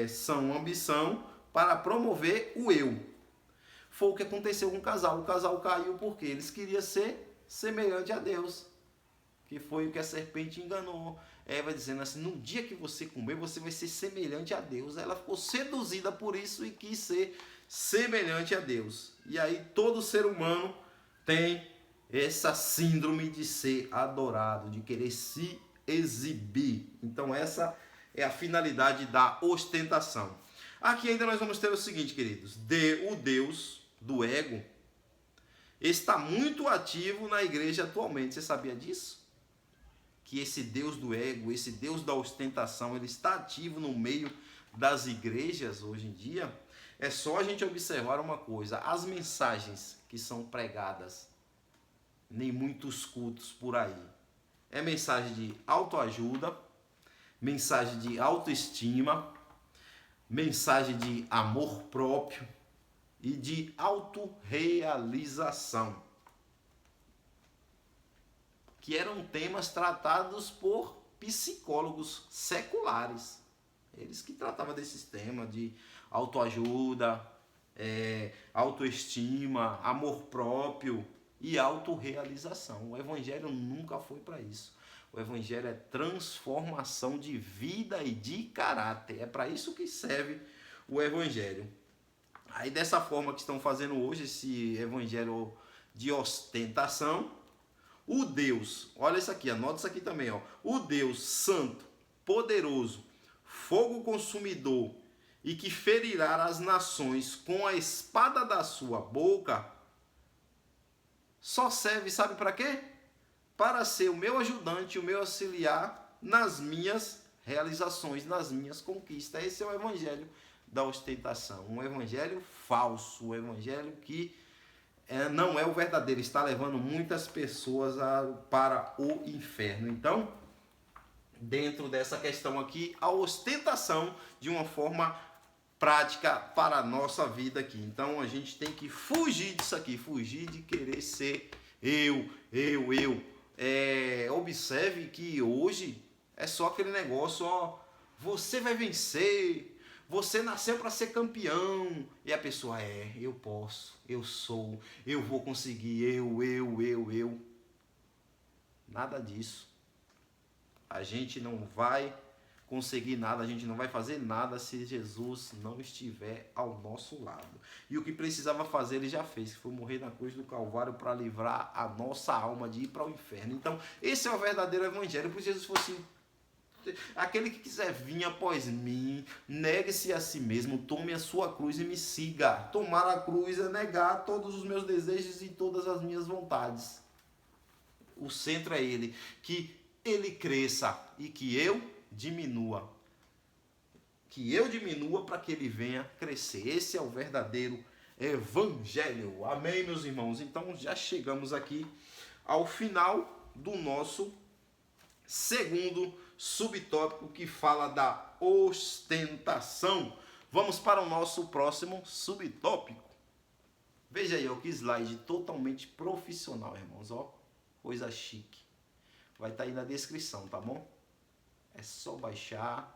São ambição para promover o eu. Foi o que aconteceu com o casal. O casal caiu porque eles queriam ser semelhante a Deus. Que foi o que a serpente enganou Eva, dizendo assim: no dia que você comer, você vai ser semelhante a Deus. Ela ficou seduzida por isso e quis ser semelhante a Deus. E aí todo ser humano tem essa síndrome de ser adorado, de querer se exibir. Então essa é a finalidade da ostentação. Aqui ainda nós vamos ter o seguinte, queridos: o Deus do ego está muito ativo na igreja atualmente. Você sabia disso? Que esse Deus do ego, esse Deus da ostentação, ele está ativo no meio das igrejas hoje em dia. É só a gente observar uma coisa: as mensagens que são pregadas em muitos cultos por aí é mensagem de autoajuda, mensagem de autoestima, mensagem de amor próprio e de autorrealização, que eram temas tratados por psicólogos seculares. Eles que tratavam desses temas de autoajuda, autoestima, amor próprio e autorrealização. O evangelho nunca foi para isso. O evangelho é transformação de vida e de caráter. É para isso que serve o evangelho. Aí dessa forma que estão fazendo hoje esse evangelho de ostentação, o Deus, olha isso aqui, anota isso aqui também, ó. O Deus santo, poderoso, fogo consumidor e que ferirá as nações com a espada da sua boca, só serve, sabe para quê? Para ser o meu ajudante, o meu auxiliar nas minhas realizações, nas minhas conquistas. Esse é o evangelho da ostentação, um evangelho falso, um evangelho que não é o verdadeiro, está levando muitas pessoas para o inferno. Então, dentro dessa questão aqui, a ostentação de uma forma prática para a nossa vida aqui. Então, a gente tem que fugir disso aqui, fugir de querer ser eu. Observe que hoje é só aquele negócio, ó, você vai vencer, você nasceu para ser campeão. E a pessoa eu posso, eu sou, eu vou conseguir, eu. Nada disso. A gente não vai conseguir nada, a gente não vai fazer nada se Jesus não estiver ao nosso lado. E o que precisava fazer ele já fez, que foi morrer na cruz do Calvário para livrar a nossa alma de ir para o inferno. Então, esse é o verdadeiro evangelho. Por Jesus fosse assim: aquele que quiser vir após mim, negue-se a si mesmo, tome a sua cruz e me siga. Tomar a cruz é negar todos os meus desejos e todas as minhas vontades. O centro é ele, que ele cresça e que eu diminua. Que eu diminua para que ele venha crescer. Esse é o verdadeiro evangelho. Amém, meus irmãos? Então já chegamos aqui ao final do nosso segundo subtópico, que fala da ostentação. Vamos para o nosso próximo subtópico. Veja aí, ó, que slide totalmente profissional, irmãos, ó. Coisa chique. Vai estar aí na descrição, tá bom? É só baixar.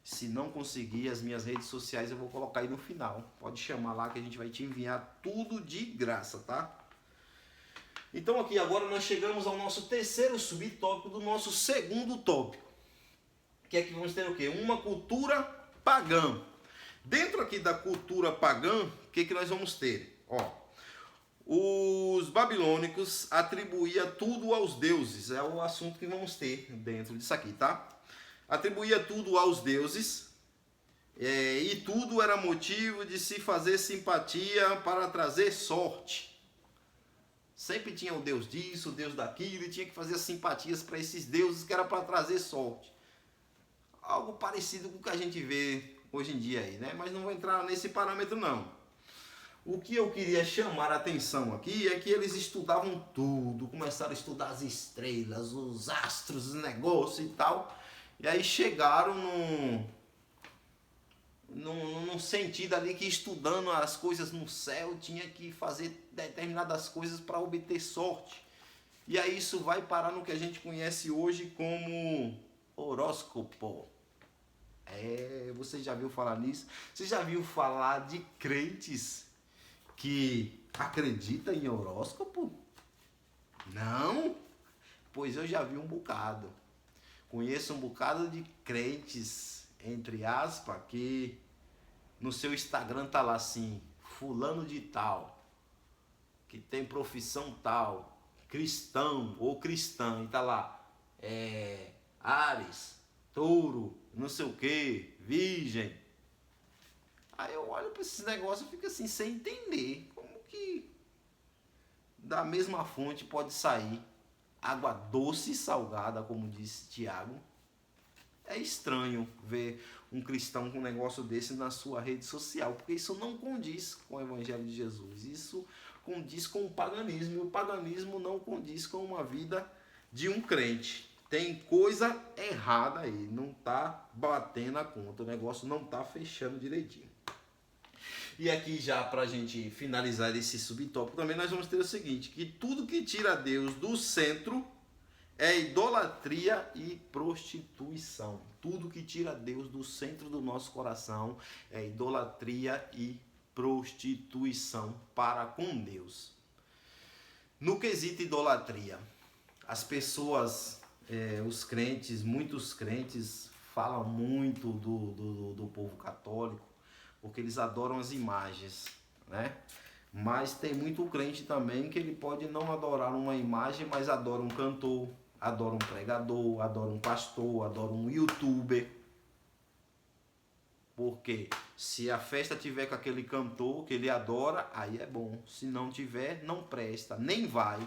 Se não conseguir, as minhas redes sociais eu vou colocar aí no final. Pode chamar lá que a gente vai te enviar tudo de graça, tá? Então aqui agora nós chegamos ao nosso terceiro subtópico do nosso segundo tópico. Que é que vamos ter o quê? Uma cultura pagã. Dentro aqui da cultura pagã, o que nós vamos ter? Ó, os babilônicos atribuíam tudo aos deuses. É o assunto que vamos ter dentro disso aqui, tá? Atribuía tudo aos deuses. E tudo era motivo de se fazer simpatia para trazer sorte. Sempre tinha o deus disso, o deus daquilo, e tinha que fazer simpatias para esses deuses que era para trazer sorte. Algo parecido com o que a gente vê hoje em dia aí, né? Mas não vou entrar nesse parâmetro não. O que eu queria chamar a atenção aqui é que eles estudavam tudo, começaram a estudar as estrelas, os astros, os negócios e tal. E aí chegaram num sentido ali que estudando as coisas no céu tinha que fazer determinadas coisas para obter sorte. E aí isso vai parar no que a gente conhece hoje como horóscopo. Você já viu falar nisso? Você já viu falar de crentes que acreditam em horóscopo? Não? Pois eu já vi um bocado. Conheço um bocado de crentes, entre aspas, que no seu Instagram tá lá assim, fulano de tal, que tem profissão tal, cristão ou cristã, e tá lá, Áries, Touro, não sei o que, Virgem. Aí eu olho para esses negócios e fico assim, sem entender como que da mesma fonte pode sair água doce e salgada, como disse Tiago, É estranho ver um cristão com um negócio desse na sua rede social, porque isso não condiz com o Evangelho de Jesus. Isso condiz com o paganismo, e o paganismo não condiz com uma vida de um crente. Tem coisa errada aí, não está batendo a conta, o negócio não está fechando direitinho. E aqui já para a gente finalizar esse subtópico também nós vamos ter o seguinte, que tudo que tira Deus do centro é idolatria e prostituição. Tudo que tira Deus do centro do nosso coração é idolatria e prostituição para com Deus. No quesito idolatria, as pessoas, os crentes, muitos crentes falam muito do povo católico, porque eles adoram as imagens, né? Mas tem muito crente também que ele pode não adorar uma imagem, mas adora um cantor, adora um pregador, adora um pastor, adora um youtuber. Porque se a festa tiver com aquele cantor que ele adora, aí é bom. Se não tiver, não presta, nem vai.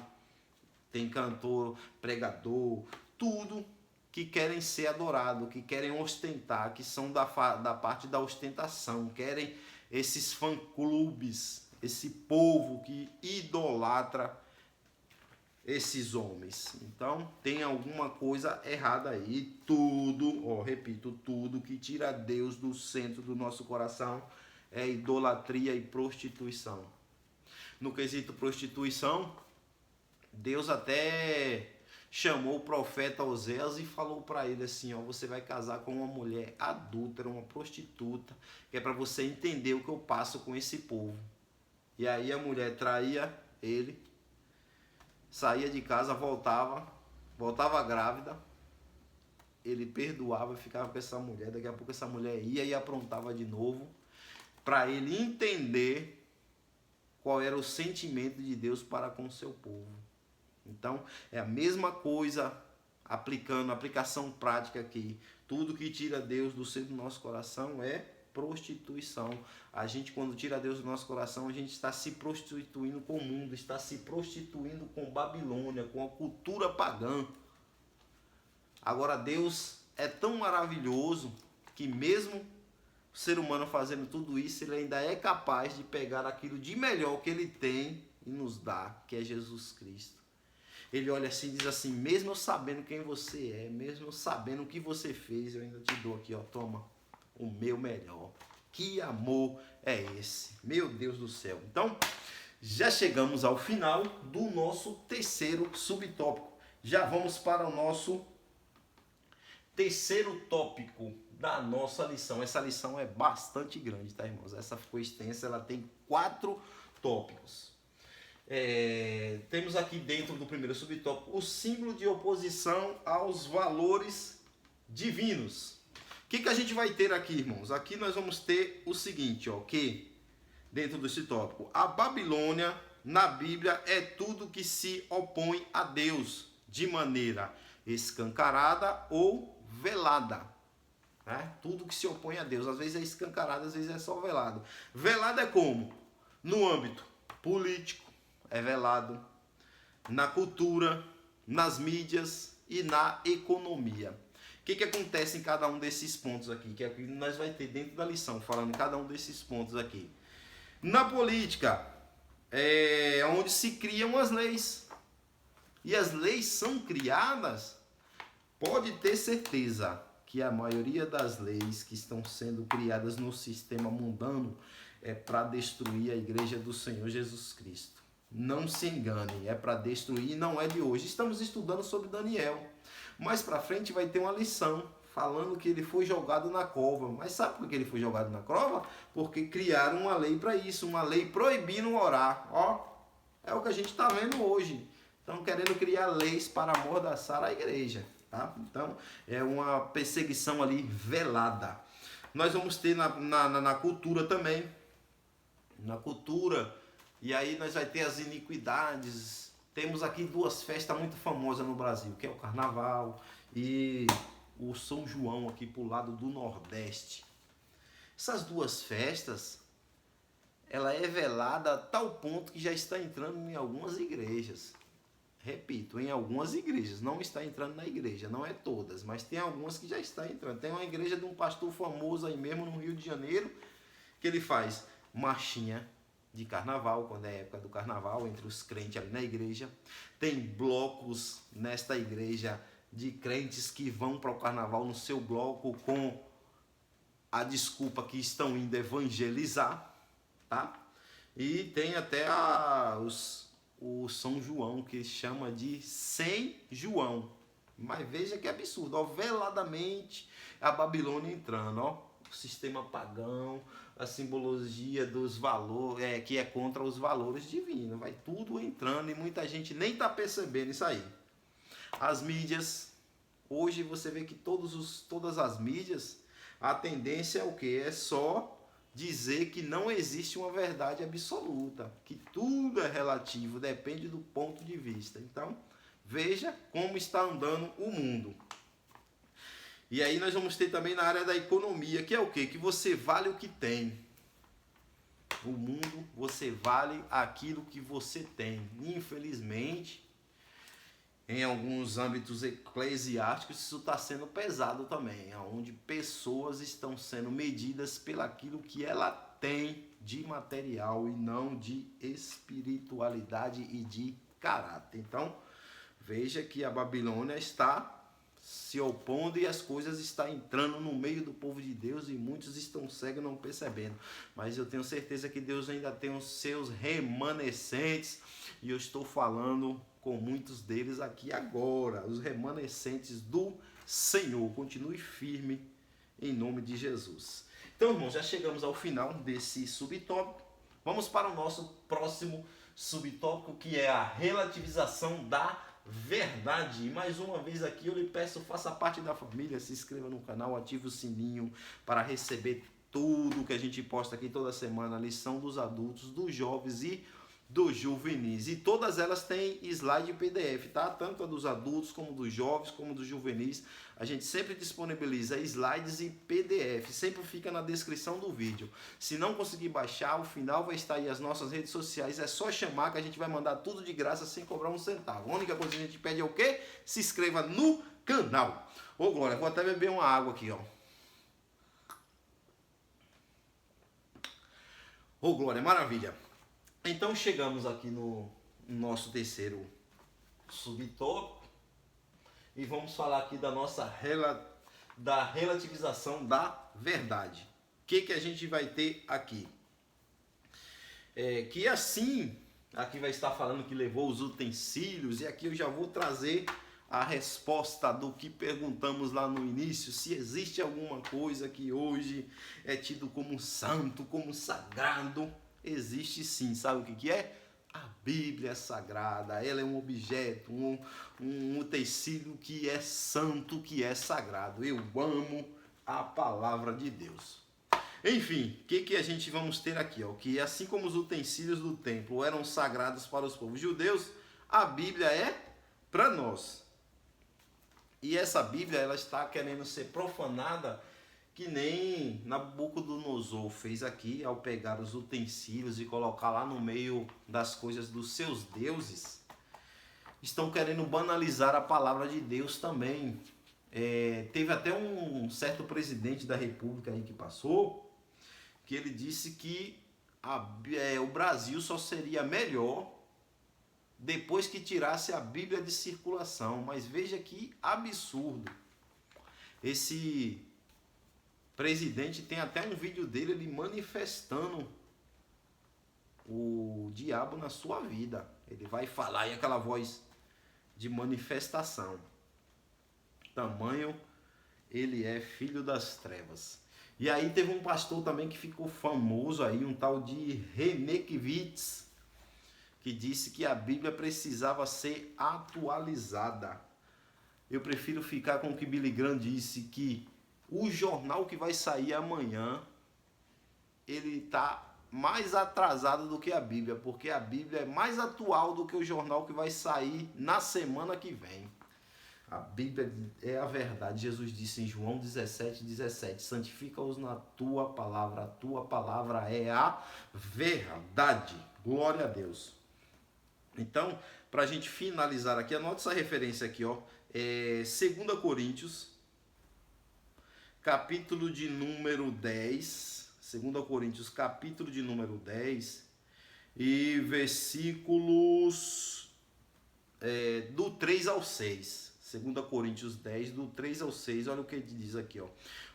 Tem cantor, pregador, tudo que querem ser adorado, que querem ostentar, que são da parte da ostentação, querem esses fã-clubes, esse povo que idolatra esses homens. Então tem alguma coisa errada aí. Tudo, repito, tudo que tira Deus do centro do nosso coração é idolatria e prostituição. No quesito prostituição, Deus até chamou o profeta Oséias e falou para ele assim, você vai casar com uma mulher adúltera, uma prostituta, que é para você entender o que eu passo com esse povo. E aí a mulher traía ele, saía de casa, voltava grávida, ele perdoava, ficava com essa mulher, daqui a pouco essa mulher ia e aprontava de novo, para ele entender qual era o sentimento de Deus para com o seu povo. Então, é a mesma coisa, aplicação prática aqui. Tudo que tira Deus do centro do nosso coração é prostituição. A gente, quando tira Deus do nosso coração, a gente está se prostituindo com o mundo, está se prostituindo com Babilônia, com a cultura pagã. Agora, Deus é tão maravilhoso que mesmo o ser humano fazendo tudo isso, ele ainda é capaz de pegar aquilo de melhor que ele tem e nos dá, que é Jesus Cristo. Ele olha assim e diz assim, mesmo eu sabendo quem você é, mesmo eu sabendo o que você fez, eu ainda te dou aqui, toma o meu melhor. Que amor é esse? Meu Deus do céu. Então, já chegamos ao final do nosso terceiro subtópico. Já vamos para o nosso terceiro tópico da nossa lição. Essa lição é bastante grande, tá, irmãos? Essa ficou extensa, ela tem 4 tópicos. Temos aqui dentro do primeiro subtópico o símbolo de oposição aos valores divinos. O que a gente vai ter aqui, irmãos? Aqui nós vamos ter o seguinte, que dentro desse tópico, a Babilônia na Bíblia é tudo que se opõe a Deus de maneira escancarada ou velada. Tudo que se opõe a Deus, às vezes é escancarado, às vezes é só velado. Velado é como? No âmbito político, é velado, na cultura, nas mídias e na economia. O que acontece em cada um desses pontos aqui? Que é o que nós vamos ter dentro da lição, falando em cada um desses pontos aqui. Na política, é onde se criam as leis. E as leis são criadas, pode ter certeza que a maioria das leis que estão sendo criadas no sistema mundano é para destruir a igreja do Senhor Jesus Cristo. Não se enganem, é para destruir e não é de hoje. Estamos estudando sobre Daniel. Mais para frente vai ter uma lição falando que ele foi jogado na cova. Mas sabe por que ele foi jogado na cova? Porque criaram uma lei para isso, uma lei proibindo orar. É o que a gente está vendo hoje. Estão querendo criar leis para amordaçar a igreja. Tá? Então é uma perseguição ali velada. Nós vamos ter na cultura também. Na cultura. E aí nós vamos ter as iniquidades. Temos aqui 2 festas muito famosas no Brasil, que é o Carnaval e o São João aqui pro lado do Nordeste. Essas 2 festas, ela é velada a tal ponto que já está entrando em algumas igrejas. Repito, em algumas igrejas, não está entrando na igreja, não é todas, mas tem algumas que já está entrando. Tem uma igreja de um pastor famoso aí mesmo no Rio de Janeiro, que ele faz marchinha de carnaval, quando é época do carnaval, entre os crentes ali na igreja. Tem blocos nesta igreja de crentes que vão para o carnaval no seu bloco com a desculpa que estão indo evangelizar, tá? E tem até o São João, que chama de Sem João. Mas veja que absurdo, ó, veladamente a Babilônia entrando, ó, o sistema pagão, a simbologia dos valores, que é contra os valores divinos, vai tudo entrando e muita gente nem está percebendo isso aí. As mídias, hoje você vê que todas as mídias, a tendência é o que? É só dizer que não existe uma verdade absoluta, que tudo é relativo, depende do ponto de vista. Então, veja como está andando o mundo. E aí nós vamos ter também na área da economia, que é o quê? Que você vale o que tem. O mundo, você vale aquilo que você tem. Infelizmente, em alguns âmbitos eclesiásticos, isso está sendo pesado também, onde pessoas estão sendo medidas pelaquilo que ela tem de material e não de espiritualidade e de caráter. Então, veja que a Babilônia está se opondo e as coisas estão entrando no meio do povo de Deus e muitos estão cegos não percebendo. Mas eu tenho certeza que Deus ainda tem os seus remanescentes e eu estou falando com muitos deles aqui agora, os remanescentes do Senhor. Continue firme em nome de Jesus. Então, irmãos, já chegamos ao final desse subtópico. Vamos para o nosso próximo subtópico, que é a relativização da verdade. E mais uma vez aqui eu lhe peço, faça parte da família, se inscreva no canal, ative o sininho para receber tudo que a gente posta aqui toda semana, a lição dos adultos, dos jovens e dos juvenis. E todas elas têm slide PDF, tá? Tanto a dos adultos, como dos jovens, como dos juvenis. A gente sempre disponibiliza slides e PDF. Sempre fica na descrição do vídeo. Se não conseguir baixar, ao final vai estar aí as nossas redes sociais. É só chamar que a gente vai mandar tudo de graça sem cobrar um centavo. A única coisa que a gente pede é o quê? Se inscreva no canal. Ô, Glória, vou até beber uma água aqui, ó. Ô, Glória, maravilha. Então chegamos aqui no nosso terceiro subtópico e vamos falar aqui da nossa relativização da verdade. O que a gente vai ter aqui? Que assim, aqui vai estar falando que levou os utensílios, e aqui eu já vou trazer a resposta do que perguntamos lá no início, se existe alguma coisa que hoje é tido como santo, como sagrado. Existe sim, sabe o que é? A Bíblia Sagrada, ela é um objeto, um utensílio que é santo, que é sagrado. Eu amo a palavra de Deus. Enfim, o que a gente vamos ter aqui? Ó? Que assim como os utensílios do templo eram sagrados para os povos judeus, a Bíblia é para nós. E essa Bíblia, ela está querendo ser profanada, que nem Nabucodonosor fez aqui, ao pegar os utensílios e colocar lá no meio das coisas dos seus deuses. Estão querendo banalizar a palavra de Deus também. Teve até um certo presidente da República aí que passou, que ele disse que o Brasil só seria melhor depois que tirasse a Bíblia de circulação. Mas veja que absurdo. Esse presidente tem até um vídeo dele, ele manifestando o diabo na sua vida. Ele vai falar e aquela voz de manifestação. Tamanho ele é filho das trevas. E aí teve um pastor também que ficou famoso aí, um tal de Renekiewicz, que disse que a Bíblia precisava ser atualizada. Eu prefiro ficar com o que Billy Graham disse, que o jornal que vai sair amanhã, ele está mais atrasado do que a Bíblia, porque a Bíblia é mais atual do que o jornal que vai sair na semana que vem. A Bíblia é a verdade. Jesus disse em João 17:17, santifica-os na tua palavra, a tua palavra é a verdade. Glória a Deus. Então, para a gente finalizar aqui, anota essa referência aqui, ó. 2 Coríntios, capítulo de número 10. 2 Coríntios, capítulo de número 10. E versículos do 3 ao 6. 2 Coríntios 10, do 3 ao 6. Olha o que ele diz aqui, ó.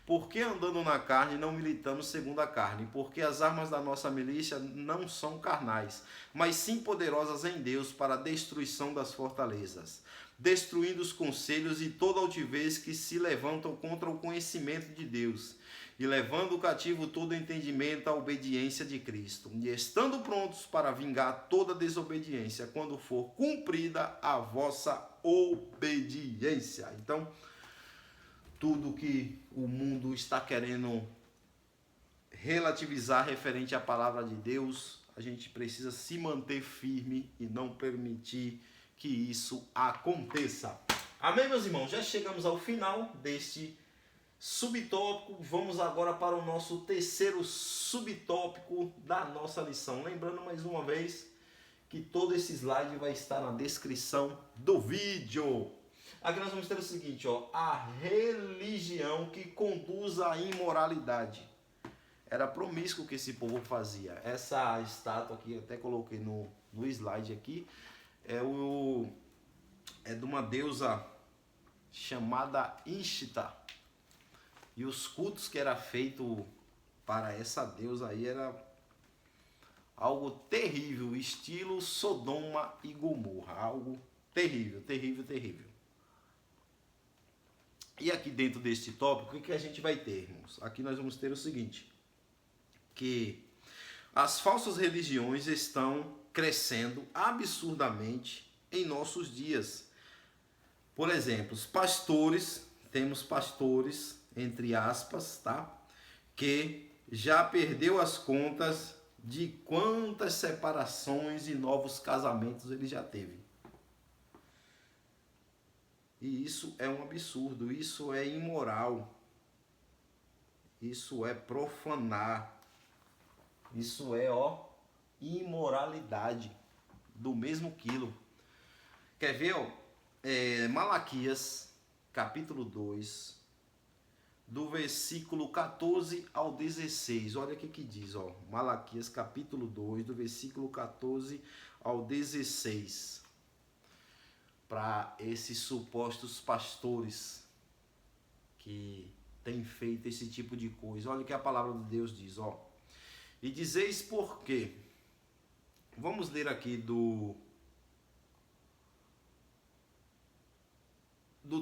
Porque andando na carne não militamos segundo a carne, porque as armas da nossa milícia não são carnais, mas sim poderosas em Deus para a destruição das fortalezas, destruindo os conselhos e toda altivez que se levantam contra o conhecimento de Deus, e levando cativo todo entendimento à obediência de Cristo, e estando prontos para vingar toda desobediência, quando for cumprida a vossa obediência. Então, tudo que o mundo está querendo relativizar referente à palavra de Deus, a gente precisa se manter firme e não permitir que isso aconteça. Amém, meus irmãos? Já chegamos ao final deste subtópico. Vamos agora para o nosso terceiro subtópico da nossa lição. Lembrando mais uma vez que todo esse slide vai estar na descrição do vídeo. Aqui nós vamos ter o seguinte, ó, a religião que conduz à imoralidade. Era promíscuo que esse povo fazia. Essa estátua aqui, até coloquei no slide aqui, é de uma deusa chamada Ishtar. E os cultos que era feito para essa deusa aí era algo terrível, estilo Sodoma e Gomorra, algo terrível, terrível, terrível. E aqui dentro deste tópico, o que a gente vai ter, irmãos? Aqui nós vamos ter o seguinte, que as falsas religiões estão crescendo absurdamente em nossos dias. Por exemplo, os pastores, temos pastores, entre aspas, tá? Que já perdeu as contas de quantas separações e novos casamentos ele já teve. E isso é um absurdo, isso é imoral, isso é profanar, isso é, imoralidade do mesmo quilo. Quer ver, ó? Malaquias, capítulo 2, do versículo 14 ao 16. Olha o que diz, ó. Malaquias, capítulo 2, do versículo 14 ao 16. Para esses supostos pastores que têm feito esse tipo de coisa. Olha o que a palavra de Deus diz, ó. E dizeis por quê? Vamos ler aqui do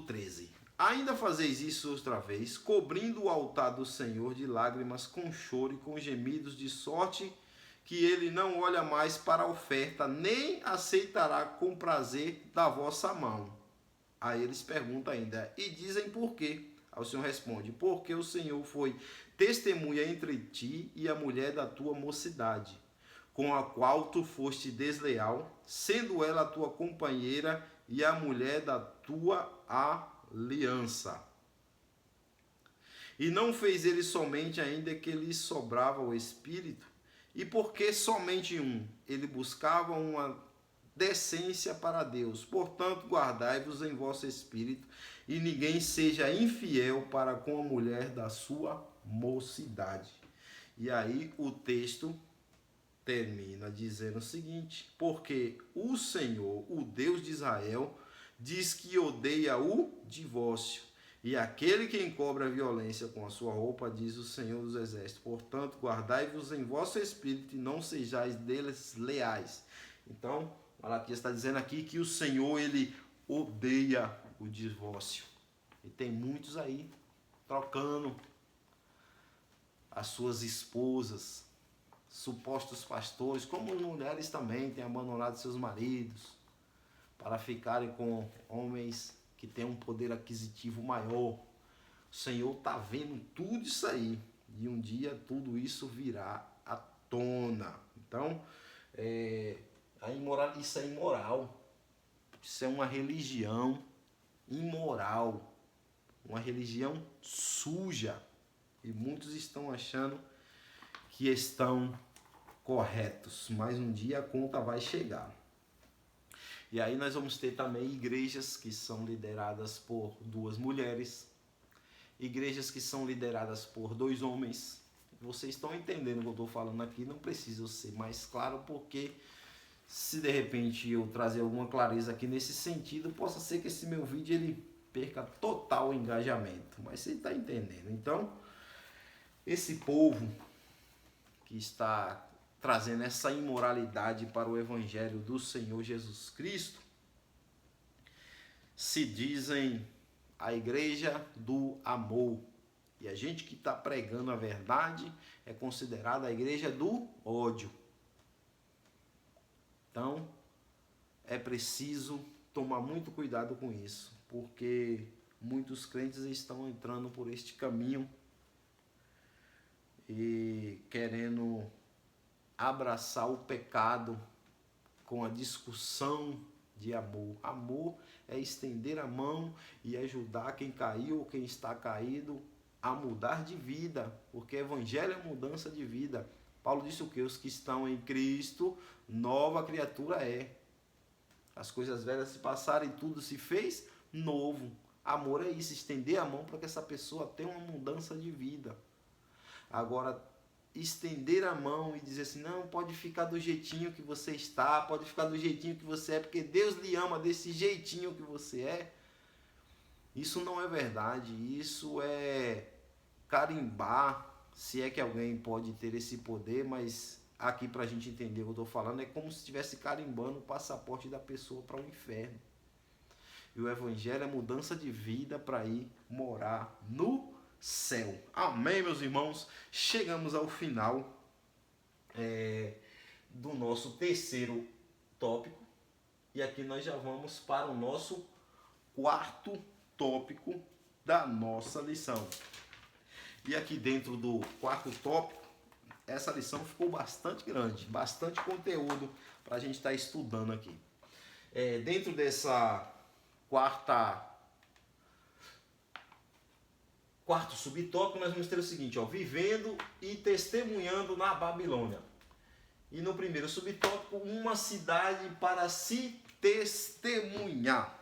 13. Ainda fazeis isso outra vez, cobrindo o altar do Senhor de lágrimas, com choro e com gemidos, de sorte que ele não olha mais para a oferta, nem aceitará com prazer da vossa mão. Aí eles perguntam ainda, e dizem por quê? Aí o Senhor responde, porque o Senhor foi testemunha entre ti e a mulher da tua mocidade, com a qual tu foste desleal, sendo ela a tua companheira e a mulher da tua aliança. E não fez ele somente ainda que lhe sobrava o espírito, e porque somente um, ele buscava uma decência para Deus. Portanto, guardai-vos em vosso espírito, e ninguém seja infiel para com a mulher da sua mocidade. E aí o texto termina dizendo o seguinte, porque o Senhor, o Deus de Israel, diz que odeia o divórcio, e aquele que encobre a violência com a sua roupa, diz o Senhor dos Exércitos. Portanto, guardai-vos em vosso espírito e não sejais deles leais. Então, Malaquias está dizendo aqui que o Senhor, ele odeia o divórcio. E tem muitos aí trocando as suas esposas, supostos pastores, como mulheres também têm abandonado seus maridos para ficarem com homens que têm um poder aquisitivo maior. O Senhor está vendo tudo isso aí. E um dia tudo isso virá à tona. Então, isso é imoral. Isso é uma religião imoral. Uma religião suja. E muitos estão achando que estão corretos. Mas um dia a conta vai chegar. E aí nós vamos ter também igrejas que são lideradas por 2 mulheres, igrejas que são lideradas por 2 homens. Vocês estão entendendo o que eu estou falando aqui, não precisa ser mais claro, porque se de repente eu trazer alguma clareza aqui nesse sentido, possa ser que esse meu vídeo ele perca total engajamento, mas você está entendendo. Então, esse povo que está trazendo essa imoralidade para o evangelho do Senhor Jesus Cristo, se dizem a igreja do amor. E a gente que está pregando a verdade é considerada a igreja do ódio. Então, é preciso tomar muito cuidado com isso, porque muitos crentes estão entrando por este caminho e querendo abraçar o pecado com a discussão de amor. Amor é estender a mão e ajudar quem caiu ou quem está caído a mudar de vida, porque evangelho é mudança de vida. Paulo disse o que? Os que estão em Cristo, nova criatura é. As coisas velhas se passaram e tudo se fez novo. Amor é isso, estender a mão para que essa pessoa tenha uma mudança de vida. Agora, estender a mão e dizer assim, não, pode ficar do jeitinho que você está, pode ficar do jeitinho que você é, porque Deus lhe ama desse jeitinho que você é. Isso não é verdade, isso é carimbar, se é que alguém pode ter esse poder, mas aqui para a gente entender o que eu estou falando, é como se estivesse carimbando o passaporte da pessoa para o inferno. E o evangelho é mudança de vida para ir morar no céu. Amém, meus irmãos? Chegamos ao final do nosso terceiro tópico. E aqui nós já vamos para o nosso quarto tópico da nossa lição. E aqui dentro do quarto tópico, essa lição ficou bastante grande, bastante conteúdo para a gente estar estudando aqui. Dentro dessa quarto subtópico, nós vamos ter o seguinte, vivendo e testemunhando na Babilônia. E no primeiro subtópico, uma cidade para se testemunhar.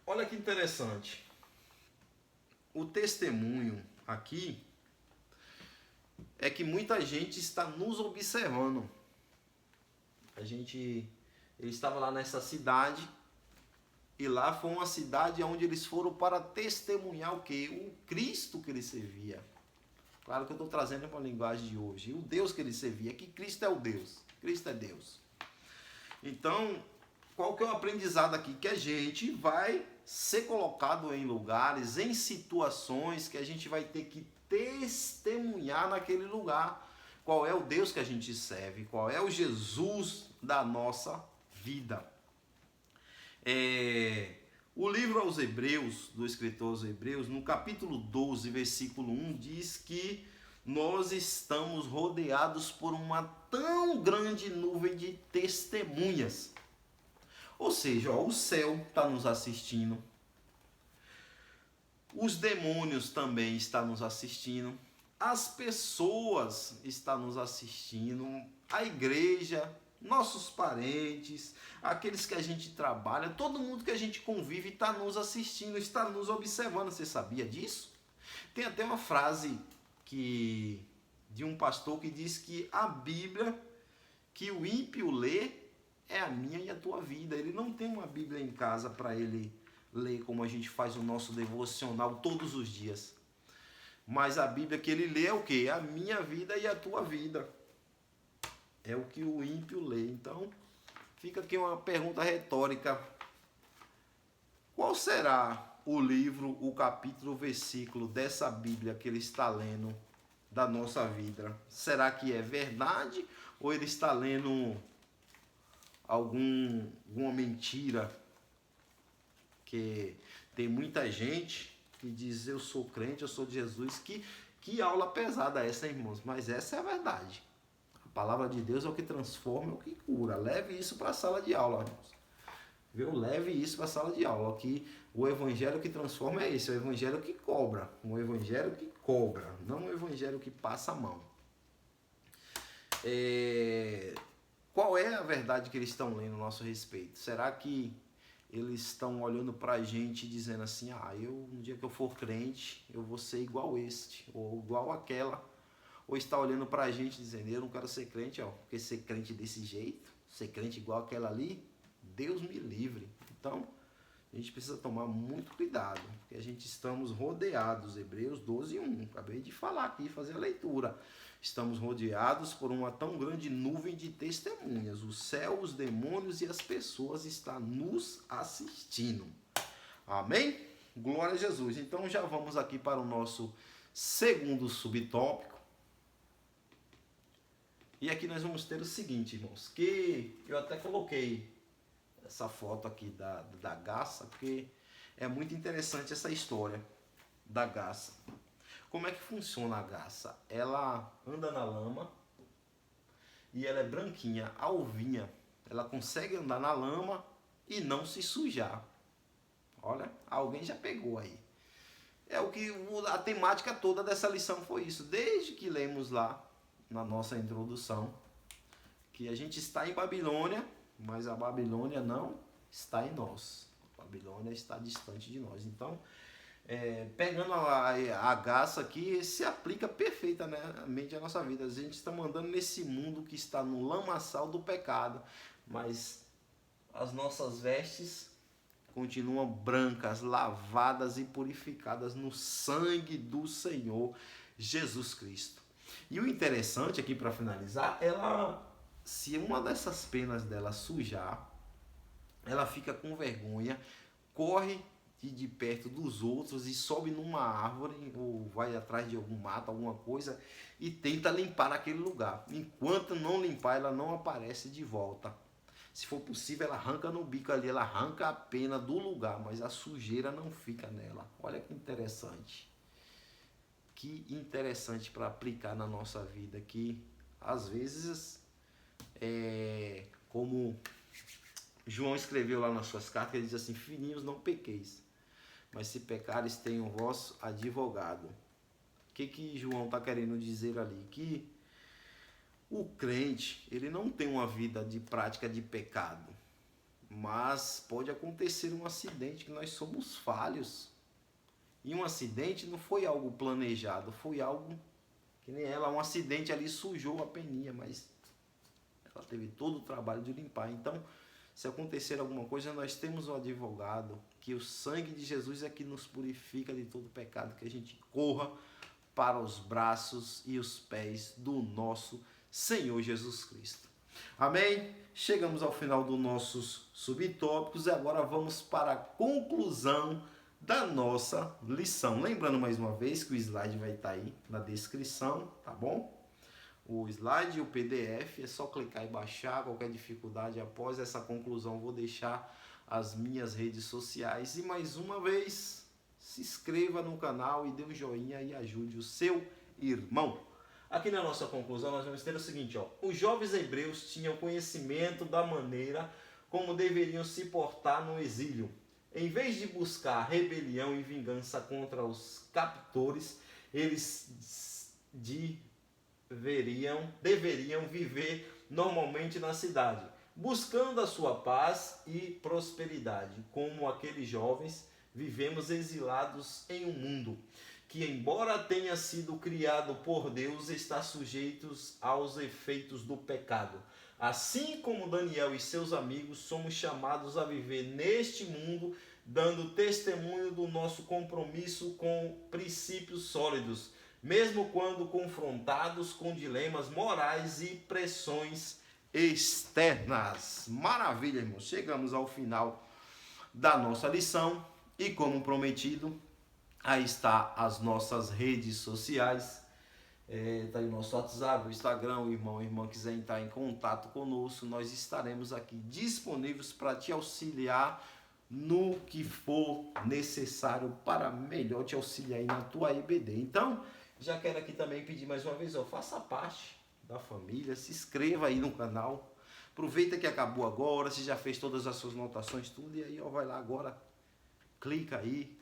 Olha que interessante. O testemunho aqui é que muita gente está nos observando. Ele estava lá nessa cidade e lá foi uma cidade onde eles foram para testemunhar o quê? O Cristo que ele servia. Claro que eu estou trazendo para a linguagem de hoje. O Deus que ele servia, que Cristo é o Deus. Cristo é Deus. Então, qual que é o aprendizado aqui? Que a gente vai ser colocado em lugares, em situações que a gente vai ter que testemunhar naquele lugar. Qual é o Deus que a gente serve? Qual é o Jesus da nossa vida? O livro aos Hebreus, do escritor aos Hebreus, no capítulo 12, versículo 1, diz que nós estamos rodeados por uma tão grande nuvem de testemunhas. Ou seja, o céu está nos assistindo, os demônios também estão nos assistindo, as pessoas estão nos assistindo, a igreja, nossos parentes, aqueles que a gente trabalha, todo mundo que a gente convive está nos assistindo, está nos observando. Você sabia disso? Tem até uma frase de um pastor que diz que a Bíblia que o ímpio lê é a minha e a tua vida. Ele não tem uma Bíblia em casa para ele ler como a gente faz o nosso devocional todos os dias. Mas a Bíblia que ele lê é o quê? A minha vida e a tua vida. É o que o ímpio lê. Então, fica aqui uma pergunta retórica. Qual será o livro, o capítulo, o versículo dessa Bíblia que ele está lendo da nossa vida? Será que é verdade ou ele está lendo alguma mentira? Que tem muita gente que diz eu sou crente, eu sou de Jesus. Que aula pesada essa, irmãos, mas essa é a verdade. A palavra de Deus é o que transforma, é o que cura. Leve isso para a sala de aula, irmãos. Viu? Leve isso para a sala de aula. Que o evangelho que transforma é esse, o evangelho que cobra. Um evangelho que cobra, não um evangelho que passa a mão. qual é a verdade que eles estão lendo a nosso respeito? Será que eles estão olhando para a gente e dizendo assim, no dia que eu for crente, eu vou ser igual este, ou igual aquela, ou está olhando para a gente dizendo, eu não quero ser crente, porque ser crente desse jeito, ser crente igual aquela ali, Deus me livre. Então, a gente precisa tomar muito cuidado, porque a gente estamos rodeados, Hebreus 12:1, acabei de falar aqui, fazer a leitura. Estamos rodeados por uma tão grande nuvem de testemunhas. O céu, os demônios e as pessoas estão nos assistindo. Amém? Glória a Jesus. Então já vamos aqui para o nosso segundo subtópico. E aqui nós vamos ter o seguinte, irmãos, que eu até coloquei essa foto aqui da garça, porque é muito interessante essa história da garça. Como é que funciona a garça? Ela anda na lama e ela é branquinha, alvinha. Ela consegue andar na lama e não se sujar. Olha, alguém já pegou aí. É o que a temática toda dessa lição foi isso. Desde que lemos lá na nossa introdução que a gente está em Babilônia, mas a Babilônia não está em nós. A Babilônia está distante de nós. Então, pegando a garça aqui, se aplica perfeitamente à nossa vida. A gente está andando nesse mundo que está no lamaçal do pecado, mas as nossas vestes continuam brancas, lavadas e purificadas no sangue do Senhor Jesus Cristo. E o interessante aqui, para finalizar, se uma dessas penas dela sujar, ela fica com vergonha, corre de perto dos outros e sobe numa árvore ou vai atrás de algum mato, alguma coisa e tenta limpar naquele lugar. Enquanto não limpar, ela não aparece de volta. Se for possível, ela arranca no bico ali, ela arranca a pena do lugar, mas a sujeira não fica nela. Olha que interessante. Que interessante para aplicar na nossa vida, que às vezes, como João escreveu lá nas suas cartas, ele diz assim, filhinhos, não pequeis, mas se pecares, tenham o vosso advogado. O que João está querendo dizer ali? Que o crente, ele não tem uma vida de prática de pecado, mas pode acontecer um acidente, que nós somos falhos. E um acidente não foi algo planejado, foi algo que nem ela, um acidente ali sujou a peninha, mas ela teve todo o trabalho de limpar. Então, se acontecer alguma coisa, nós temos um advogado, que o sangue de Jesus é que nos purifica de todo pecado, que a gente corra para os braços e os pés do nosso Senhor Jesus Cristo. Amém? Chegamos ao final dos nossos subtópicos e agora vamos para a conclusão da nossa lição. Lembrando mais uma vez que o slide vai estar aí na descrição, tá bom? O slide e o PDF é só clicar e baixar. Qualquer dificuldade após essa conclusão, vou deixar as minhas redes sociais. E mais uma vez, se inscreva no canal e dê um joinha e ajude o seu irmão. Aqui na nossa conclusão nós vamos ter o seguinte, os jovens hebreus tinham conhecimento da maneira como deveriam se portar no exílio. Em vez de buscar rebelião e vingança contra os captores, eles deveriam viver normalmente na cidade, buscando a sua paz e prosperidade. Como aqueles jovens, vivemos exilados em um mundo que, embora tenha sido criado por Deus, está sujeito aos efeitos do pecado. Assim como Daniel e seus amigos, somos chamados a viver neste mundo, dando testemunho do nosso compromisso com princípios sólidos, mesmo quando confrontados com dilemas morais e pressões externas. Maravilha, irmãos. Chegamos ao final da nossa lição e, como prometido, aí está as nossas redes sociais. Está aí o nosso WhatsApp, o Instagram, o irmão, a irmã quiser entrar em contato conosco, nós estaremos aqui disponíveis para te auxiliar no que for necessário para melhor te auxiliar aí na tua EBD. Então, já quero aqui também pedir mais uma vez, faça parte da família, se inscreva aí no canal, aproveita que acabou agora, se já fez todas as suas anotações, tudo, e aí vai lá agora, clica aí,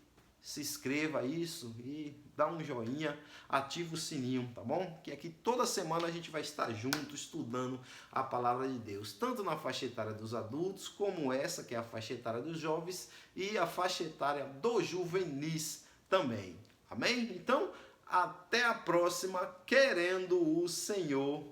se inscreva isso e dá um joinha, ativa o sininho, tá bom? Que aqui toda semana a gente vai estar junto estudando a palavra de Deus, tanto na faixa etária dos adultos, como essa que é a faixa etária dos jovens e a faixa etária dos juvenis também. Amém? Então, até a próxima, querendo o Senhor